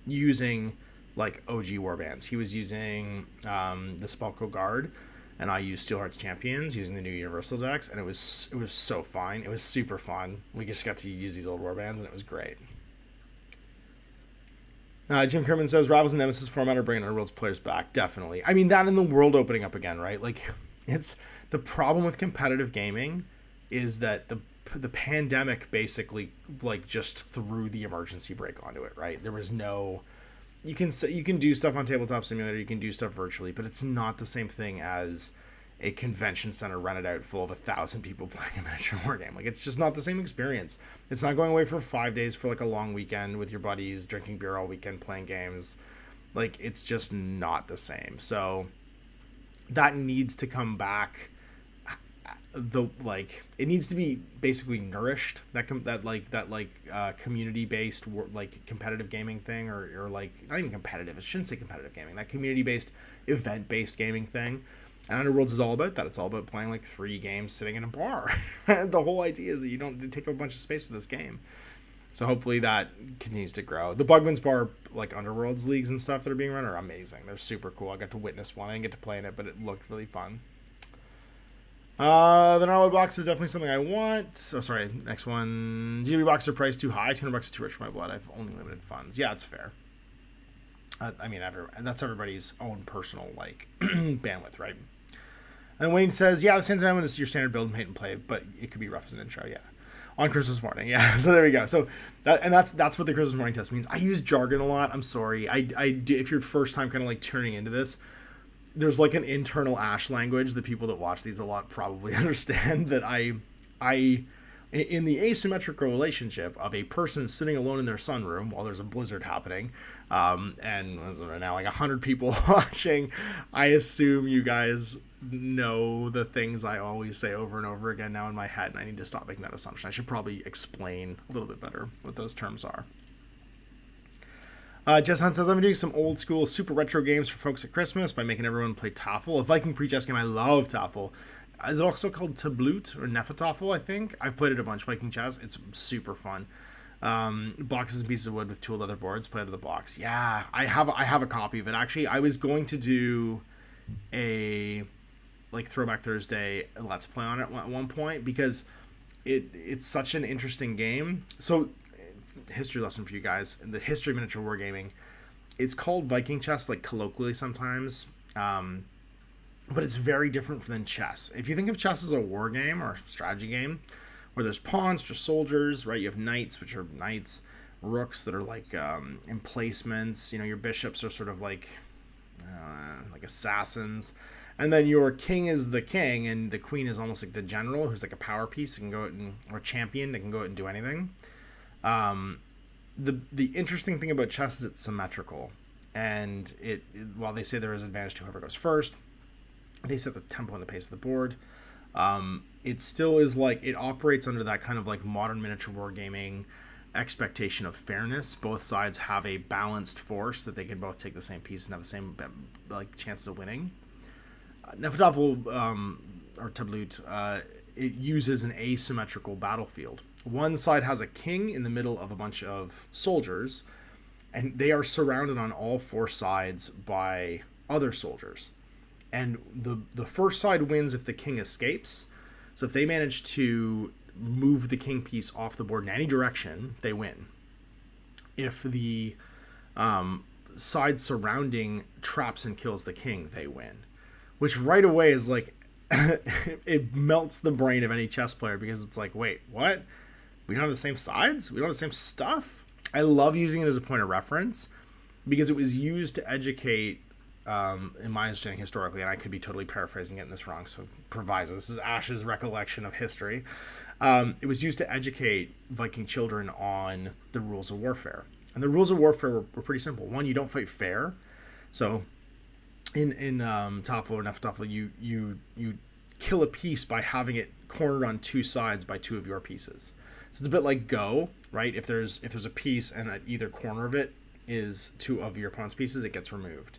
using like OG warbands. He was using the Spalko Guard, and I used Steelheart's Champions using the new Universal decks, and it was so fun. It was super fun. We just got to use these old warbands, and it was great. Jim Kerman says Rivals and Nemesis format are bringing Underworld's players back. Definitely. I mean, that and the world opening up again, right? Like, it's the problem with competitive gaming is that the pandemic basically like just threw the emergency brake onto it, right? There was no. You can do stuff on Tabletop Simulator, you can do stuff virtually, but it's not the same thing as a convention center rented out full of 1,000 people playing a miniature war game. Like, it's just not the same experience. It's not going away for 5 days for like a long weekend with your buddies, drinking beer all weekend, playing games. Like, it's just not the same. So that needs to come back. It needs to be basically nourished. That community based like competitive gaming thing, or like not even competitive. I shouldn't say competitive gaming. That community based event based gaming thing. And Underworlds is all about that. It's all about playing like 3 games sitting in a bar. The whole idea is that you don't take up a bunch of space for this game. So hopefully that continues to grow. The Bugman's Bar, like Underworlds leagues and stuff that are being run are amazing. They're super cool. I got to witness one. I didn't get to play in it, but it looked really fun. The Gnarlwood box is definitely something I want. Oh, sorry. Next one. GW box are priced too high. $200 is too rich for my blood. I've only limited funds. Yeah, it's fair. I mean, that's everybody's own personal like bandwidth, right? And Wayne says, yeah, the Sands of Amon is your standard build and paint and play, but it could be rough as an intro, yeah. On Christmas morning, yeah. So there we go. So that's what the Christmas morning test means. I use jargon a lot. I'm sorry. I do, if you're first time kind of like tuning into this, there's like an internal Ash language that people that watch these a lot probably understand that I in the asymmetrical relationship of a person sitting alone in their sunroom while there's a blizzard happening, and right now like 100 people watching, I assume you guys know the things I always say over and over again now in my head, and I need to stop making that assumption. I should probably explain a little bit better what those terms are. Jess Hunt says, I'm doing some old school super retro games for folks at Christmas by making everyone play Tafel. A Viking pre-chess game. I love Tafel. Is it also called Tabloot or Nefertafel, I think? I've played it a bunch, Viking chess. It's super fun. Boxes and pieces of wood with 2 leather boards, play out of the box. Yeah, I have a copy of it. Actually, I was going to do a like Throwback Thursday Let's Play on it at one point because it's such an interesting game. So, history lesson for you guys: in the history of miniature wargaming, it's called Viking chess, like colloquially sometimes, but it's very different than chess. If you think of chess as a war game or a strategy game, where there's pawns, which are soldiers, right? You have knights, which are knights, rooks that are like emplacements. Your bishops are sort of like assassins. And then your king is the king, and the queen is almost like the general, who's like a power piece that can go out or champion that can go out and do anything. The interesting thing about chess is it's symmetrical, and while they say there is advantage to whoever goes first, they set the tempo and the pace of the board. It still is like it operates under that kind of like modern miniature wargaming expectation of fairness. Both sides have a balanced force that they can both take the same piece and have the same like chances of winning. Nefertafel or Tablut, it uses an asymmetrical battlefield. One side has a king in the middle of a bunch of soldiers, and they are surrounded on all 4 sides by other soldiers. And the first side wins if the king escapes. So if they manage to move the king piece off the board in any direction, they win. If the side surrounding traps and kills the king, they win. Which right away is like, it melts the brain of any chess player because it's like, wait, what? We don't have the same sides? We don't have the same stuff? I love using it as a point of reference because it was used to educate, in my understanding historically, and I could be totally paraphrasing getting this wrong, so proviso. This is Ash's recollection of history. It was used to educate Viking children on the rules of warfare. And the rules of warfare were pretty simple. One, you don't fight fair. So in Tafel or Nefertafel, you kill a piece by having it cornered on 2 sides by 2 of your pieces. So it's a bit like Go, right? If there's a piece and at either corner of it is 2 of your opponent's pieces, it gets removed.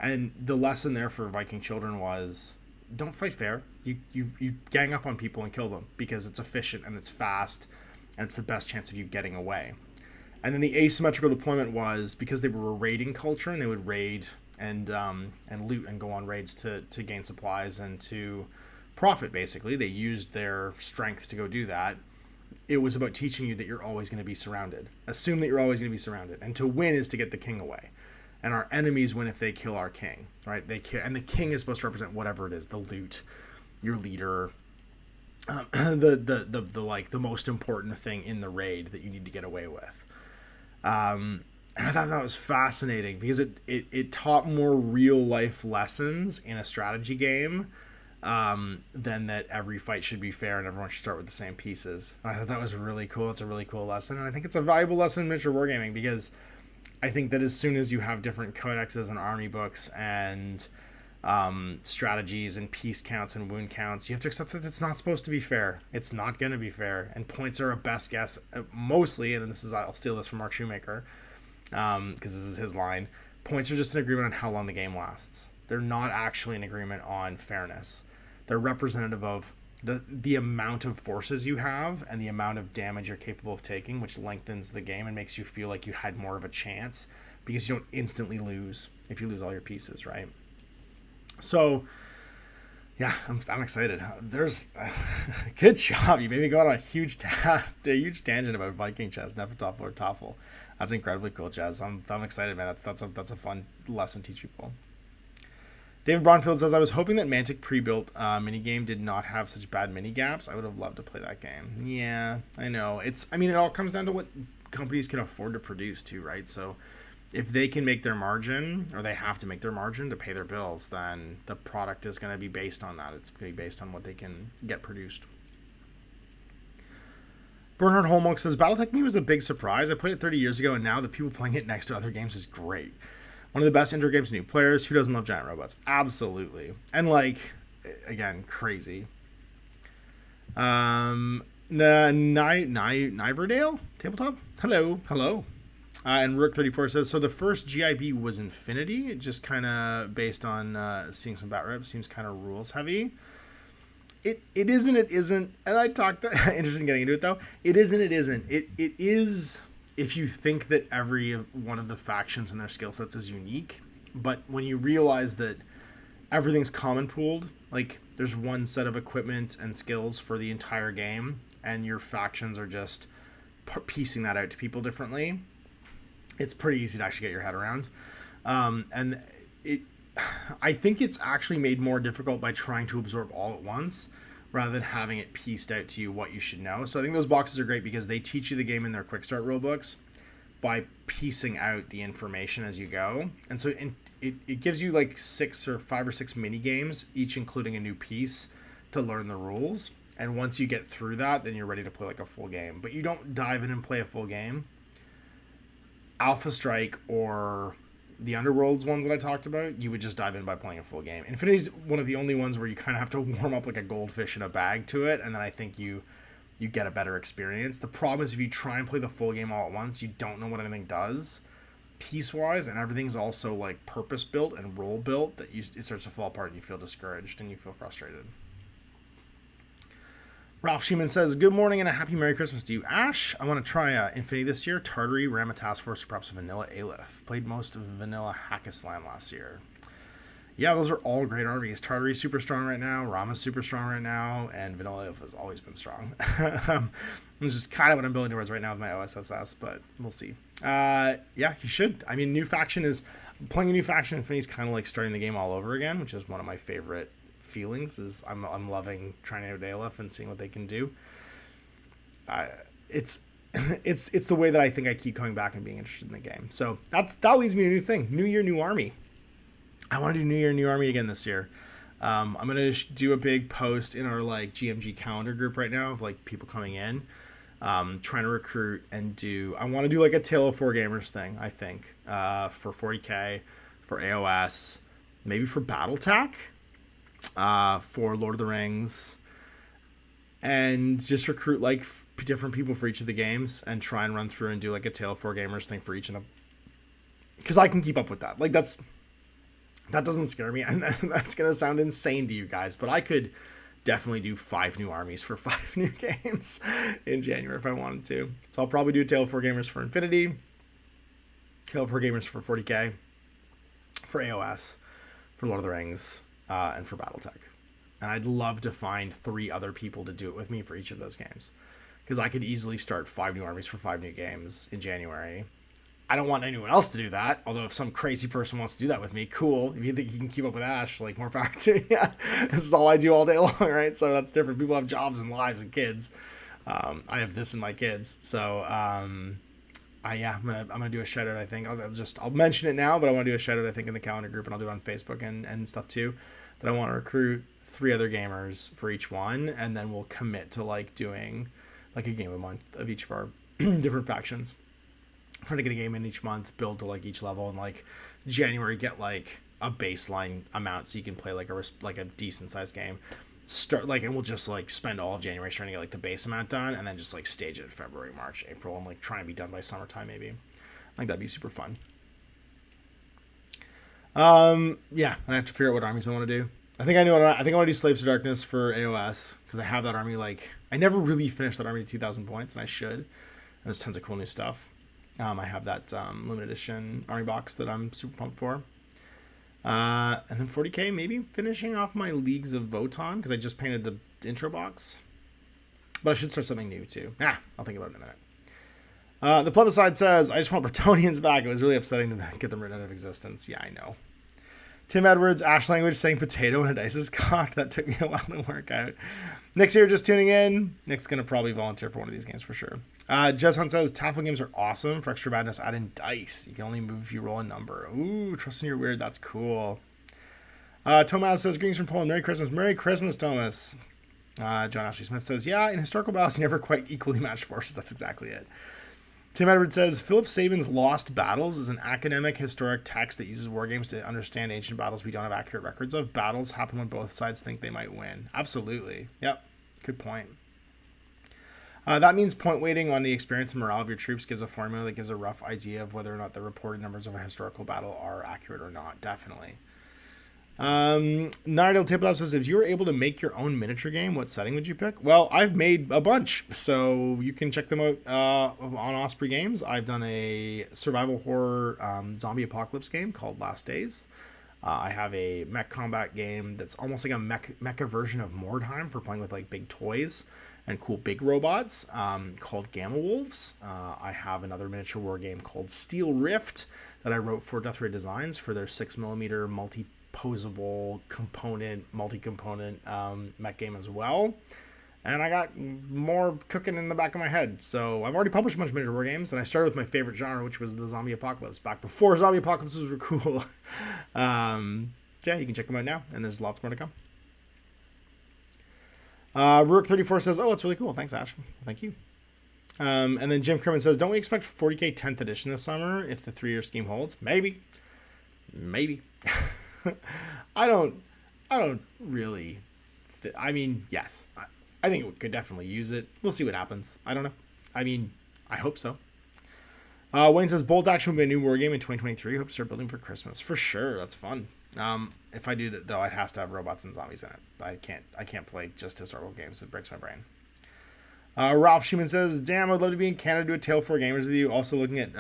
And the lesson there for Viking children was, don't fight fair. You gang up on people and kill them because it's efficient and it's fast and it's the best chance of you getting away. And then the asymmetrical deployment was because they were a raiding culture and they would raid and loot and go on raids to gain supplies and to profit, basically. They used their strength to go do that. It was about teaching you that you're always going to be surrounded. Assume that you're always going to be surrounded. And to win is to get the king away. And our enemies win if they kill our king, right? And the king is supposed to represent whatever it is, the loot, your leader, the most important thing in the raid that you need to get away with. And I thought that was fascinating because it taught more real life lessons in a strategy game than that every fight should be fair and everyone should start with the same pieces. I thought that was really cool. It's a really cool lesson, and I think it's a valuable lesson in miniature wargaming because I think that as soon as you have different codexes and army books and strategies and piece counts and wound counts, you have to accept that it's not supposed to be fair. It's not going to be fair, and points are a best guess mostly. And I'll steal this from Mark Shoemaker because this is his line. Points are just an agreement on how long the game lasts. They're not actually an agreement on fairness. They're representative of the amount of forces you have and the amount of damage you're capable of taking, which lengthens the game and makes you feel like you had more of a chance because you don't instantly lose if you lose all your pieces, right? So, yeah, I'm excited. There's good job. You made me go on a huge tangent about Viking chess, Nefertafel or Tafel. That's incredibly cool, Jazz. I'm excited, man. That's a fun lesson to teach people. David Bronfield says, I was hoping that Mantic pre-built minigame did not have such bad mini gaps. I would have loved to play that game. Yeah, I know. It all comes down to what companies can afford to produce too, right? So if they can make their margin, or they have to make their margin to pay their bills, then the product is going to be based on that. It's going to be based on what they can get produced. Bernhard Holmok says, Battletech me was a big surprise. I played it 30 years ago, and now the people playing it next to other games is great. One of the best intro games to new players. Who doesn't love giant robots? Absolutely. And again, crazy. Niverdale? Tabletop? Hello. And Rook34 says, so the first GIB was Infinity, just kind of based on seeing some bat reps, seems kind of rules heavy. It isn't, it isn't, and I talked interested in getting into it though. It isn't, it isn't. It is if you think that every one of the factions and their skill sets is unique, but when you realize that everything's common pooled, like there's one set of equipment and skills for the entire game, and your factions are just piecing that out to people differently, it's pretty easy to actually get your head around. And I think it's actually made more difficult by trying to absorb all at once rather than having it pieced out to you what you should know. So I think those boxes are great because they teach you the game in their quick start rulebooks by piecing out the information as you go. And so it gives you like 5 or 6 mini games, each including a new piece to learn the rules. And once you get through that, then you're ready to play like a full game. But you don't dive in and play a full game. Alpha Strike or the Underworlds ones that I talked about, you would just dive in by playing a full game. Infinity's one of the only ones where you kind of have to warm up like a goldfish in a bag to it, and then I think you get a better experience. The problem is if you try and play the full game all at once, you don't know what anything does piece-wise, and everything's also like purpose-built and role-built that it starts to fall apart and you feel discouraged and you feel frustrated. Ralph Schumann says, good morning and a happy Merry Christmas to you, Ash. I want to try Infinity this year, Tartary, Rama Task Force, or perhaps Vanilla Aleph. Played most of Vanilla Hack-a-Slam last year. Yeah, those are all great armies. Tartary's super strong right now, Rama's super strong right now, and Vanilla Aleph has always been strong. This is kind of what I'm building towards right now with my OSSS, but we'll see. Yeah, you should. I mean, playing a new faction in Infinity is kind of like starting the game all over again, which is one of my favorite feelings. Is I'm loving trying out Aleph and seeing what they can do. It's the way that I think I keep coming back and being interested in the game. So that leads me to a new thing. New year, new army. I want to do New Year, New Army again this year. I'm going to do a big post in our like GMG calendar group right now of like people coming in, trying to recruit and I want to do like a Tale of Four Gamers thing, I think, for 40K, for AOS, maybe for Battletech, for Lord of the Rings, and just recruit like different people for each of the games and try and run through and do like a Tale of Four Gamers thing for each of them. Because I can keep up with that. Like that doesn't scare me, and that's going to sound insane to you guys, but I could definitely do 5 new armies for 5 new games in January if I wanted to. So I'll probably do Tale of Four Gamers for Infinity, Tale of Four Gamers for 40K, for AOS, for Lord of the Rings, and for Battletech. And I'd love to find 3 other people to do it with me for each of those games, because I could easily start 5 new armies for 5 new games in January. I don't want anyone else to do that, although if some crazy person wants to do that with me, cool. If you think you can keep up with Ash, like, more power to you. Yeah, this is all I do all day long, right? So that's different. People have jobs and lives and kids. I have this in my kids. So, I'm gonna do a shout out, I think. I'll mention it now, but I want to do a shout out, I think, in the calendar group, and I'll do it on Facebook and stuff too, that I want to recruit 3 other gamers for each one, and then we'll commit to, like, doing, like, a game a month of each of our different factions. Trying to get a game in each month, build to like each level, and like January get like a baseline amount so you can play like a decent sized game. Start like, and we'll just like spend all of January trying to get like the base amount done, and then just like stage it February, March, April, and like try and be done by summertime maybe. I think that'd be super fun. Yeah, I have to figure out what armies I want to do. I think I want to do Slaves to Darkness for AOS because I have that army. Like, I never really finished that army to 2,000 points, and I should. And there's tons of cool new stuff. I have that limited edition army box that I'm super pumped for. And then 40K, maybe finishing off my Leagues of Votann, because I just painted the intro box. But I should start something new, too. I'll think about it in a minute. The plebiscite says, I just want Bretonians back. It was really upsetting to get them written out of existence. Yeah, I know. Tim Edwards, Ash Language, saying potato and a dice is cocked. That took me a while to work out. Nick's here just tuning in. Nick's going to probably volunteer for one of these games for sure. Jess Hunt says, Tafel games are awesome. For extra badness, add in dice. You can only move if you roll a number. Ooh, trusting you're weird. That's cool. Tomas says, greetings from Poland. Merry Christmas. Merry Christmas, Thomas. John Ashley Smith says, yeah, in historical battles, you never quite equally matched forces. That's exactly it. Tim Edwards says, Philip Sabin's Lost Battles is an academic historic text that uses wargames to understand ancient battles we don't have accurate records of. Battles happen when both sides think they might win. Absolutely. Yep. Good point. That means point weighting on the experience and morale of your troops gives a formula that gives a rough idea of whether or not the reported numbers of a historical battle are accurate or not. Definitely. Nardale Tabletop says, if you were able to make your own miniature game, what setting would you pick? Well, I've made a bunch, so you can check them out on Osprey Games. I've done a survival horror zombie apocalypse game called Last Days. I have a mech combat game that's almost like a mecha version of Mordheim for playing with like big toys and cool big robots called Gamma Wolves. I have another miniature war game called Steel Rift that I wrote for Death Ray Designs for their 6mm multi-posable multi-component mech game as well. And I got more cooking in the back of my head. So I've already published a bunch of miniature war games, and I started with my favorite genre, which was the zombie apocalypse, back before zombie apocalypses were cool. So yeah, you can check them out now, and there's lots more to come. Rook34 says, oh, it's really cool. Thanks, Ash. Thank you. And then Jim Kerman says, don't we expect 40K 10th edition this summer if the 3-year scheme holds? Maybe. I don't really... I mean, yes. I think it could definitely use it. We'll see what happens. I don't know. I mean, I hope so. Wayne says, Bolt Action will be a new war game in 2023. Hope to start building for Christmas. For sure. That's fun. If I do that, though, it has to have robots and zombies in it. I can't play just historical games. It breaks my brain. Ralph Schumann says, damn, I'd love to be in Canada to do a Tale for Gamers with you. Also looking at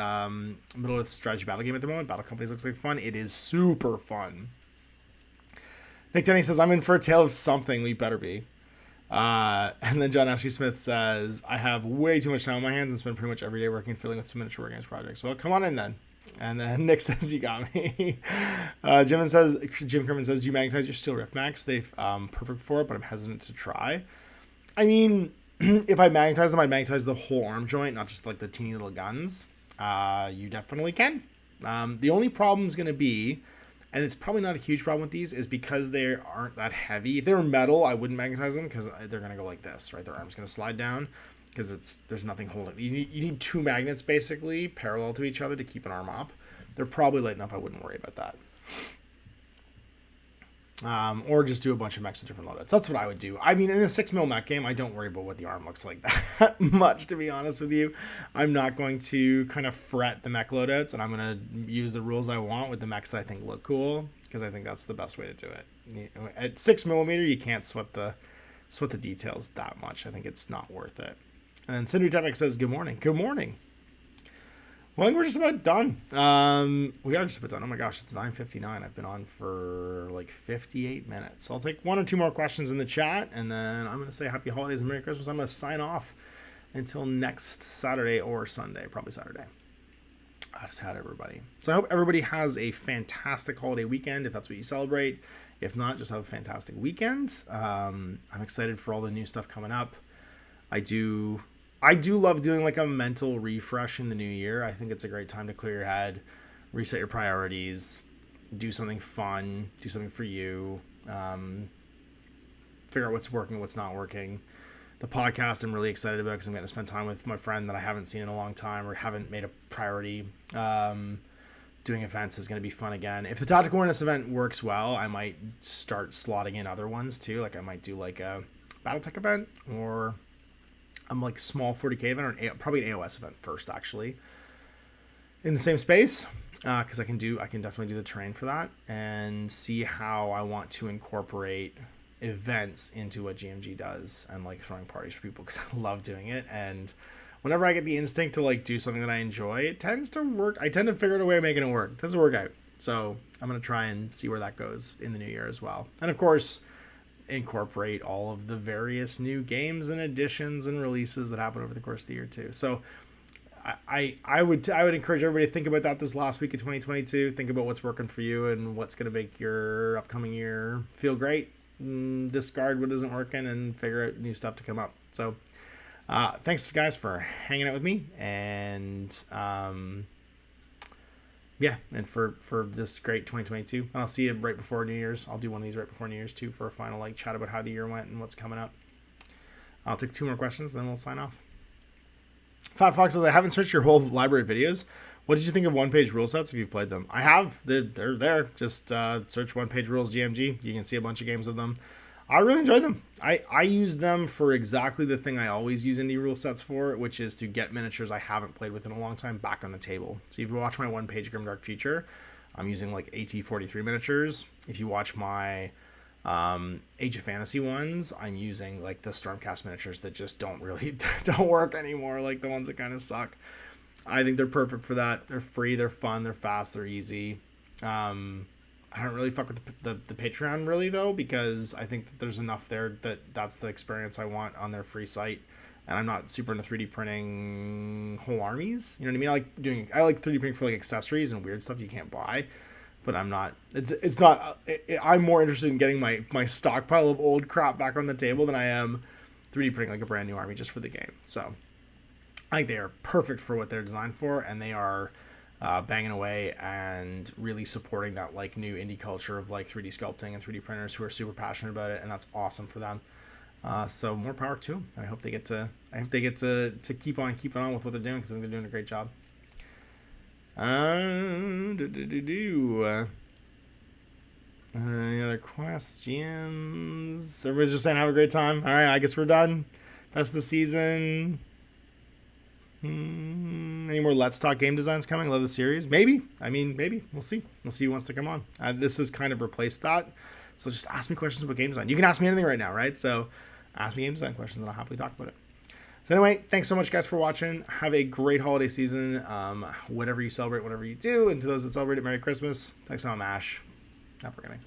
Middle Earth strategy battle game at the moment. Battle Companies looks like fun. It is super fun. Nick Denny says, I'm in for a tale of something. We better be. And then John Ashley Smith says, I have way too much time on my hands and spend pretty much every day working and filling with some miniature war games projects. Well, come on in then. And then Nick says, you got me. Jim Kerman says, you magnetize your Steel Rift Max. They're perfect for it, but I'm hesitant to try. I mean, if I magnetize them, I'd magnetize the whole arm joint, not just like the teeny little guns. You definitely can. The only problem is going to be, and it's probably not a huge problem with these, is because they aren't that heavy. If they were metal, I wouldn't magnetize them because they're going to go like this, right? Their arm's going to slide down because there's nothing holding. You need two magnets basically parallel to each other to keep an arm up. They're probably light enough. I wouldn't worry about that. Or just do a bunch of mechs with different loadouts. That's what I would do. I mean, in a 6mm mech game, I don't worry about what the arm looks like that much, to be honest with you. I'm not going to kind of fret the mech loadouts, and I'm going to use the rules I want with the mechs that I think look cool, because I think that's the best way to do it. At 6mm, you can't sweat the details that much. I think it's not worth it. And then Sindri Tevek says, good morning. Good morning. Well, I think we're just about done. We are just about done. Oh my gosh, it's 9:59. I've been on for like 58 minutes. So I'll take one or two more questions in the chat, and then I'm going to say happy holidays and Merry Christmas. I'm going to sign off until next Saturday or Sunday, probably Saturday. I just had everybody. So I hope everybody has a fantastic holiday weekend, if that's what you celebrate. If not, just have a fantastic weekend. I'm excited for all the new stuff coming up. I do love doing like a mental refresh in the new year. I think it's a great time to clear your head, reset your priorities, do something fun, do something for you, figure out what's working, what's not working. The podcast I'm really excited about because I'm going to spend time with my friend that I haven't seen in a long time or haven't made a priority. Doing events is going to be fun again. If the Tactical Awareness event works well, I might start slotting in other ones too. Like I might do like a Battletech event or I'm like small 40K event or probably an AOS event first, actually, in the same space, because I can definitely do the terrain for that and see how I want to incorporate events into what GMG does and like throwing parties for people because I love doing it. And whenever I get the instinct to like do something that I enjoy, it tends to work. I tend to figure out a way of making it work. It doesn't work out. So I'm going to try and see where that goes in the new year as well. And of course, incorporate all of the various new games and additions and releases that happen over the course of the year too. So I would encourage everybody to think about that this last week of 2022. Think about what's working for you and what's going to make your upcoming year feel great. Discard what isn't working and figure out new stuff to come up. So thanks guys for hanging out with me, and yeah, and for this great 2022. I'll see you right before New Year's. I'll do one of these right before New Year's too for a final like chat about how the year went and what's coming up. I'll take two more questions, then we'll sign off. Fat Fox says, I haven't searched your whole library of videos. What did you think of one-page rule sets if you've played them? I have. They're there. Just search one-page rules GMG. You can see a bunch of games of them. I really enjoyed them. I used them for exactly the thing I always use indie rule sets for, which is to get miniatures I haven't played with in a long time back on the table. So if you watch my one-page Grimdark Future, I'm using like AT-43 miniatures. If you watch my Age of Fantasy ones, I'm using like the Stormcast miniatures that just don't work anymore, like the ones that kind of suck. I think they're perfect for that. They're free, they're fun, they're fast, they're easy. I don't really fuck with the Patreon really though, because I think that there's enough there that's the experience I want on their free site, and I'm not super into 3D printing whole armies. You know what I mean? I like 3D printing for like accessories and weird stuff you can't buy, but I'm not. I'm more interested in getting my stockpile of old crap back on the table than I am 3D printing like a brand new army just for the game. So I think they are perfect for what they're designed for, and they are banging away and really supporting that like new indie culture of like 3D sculpting and 3D printers who are super passionate about it, and that's awesome for them. So more power to them, and I hope they get to keep on keeping on with what they're doing, because I think they're doing a great job. Any other questions? Everybody's just saying have a great time. All right, I guess we're done. Best of the season. Any more Let's Talk game designs coming? Love the series. Maybe. Maybe. We'll see. We'll see who wants to come on. This has kind of replaced that. So just ask me questions about game design. You can ask me anything right now, right? So ask me game design questions and I'll happily talk about it. So anyway, thanks so much guys for watching. Have a great holiday season. Whatever you celebrate, whatever you do. And to those that celebrate it, Merry Christmas. Thanks, I'm Ash. Happy gaming.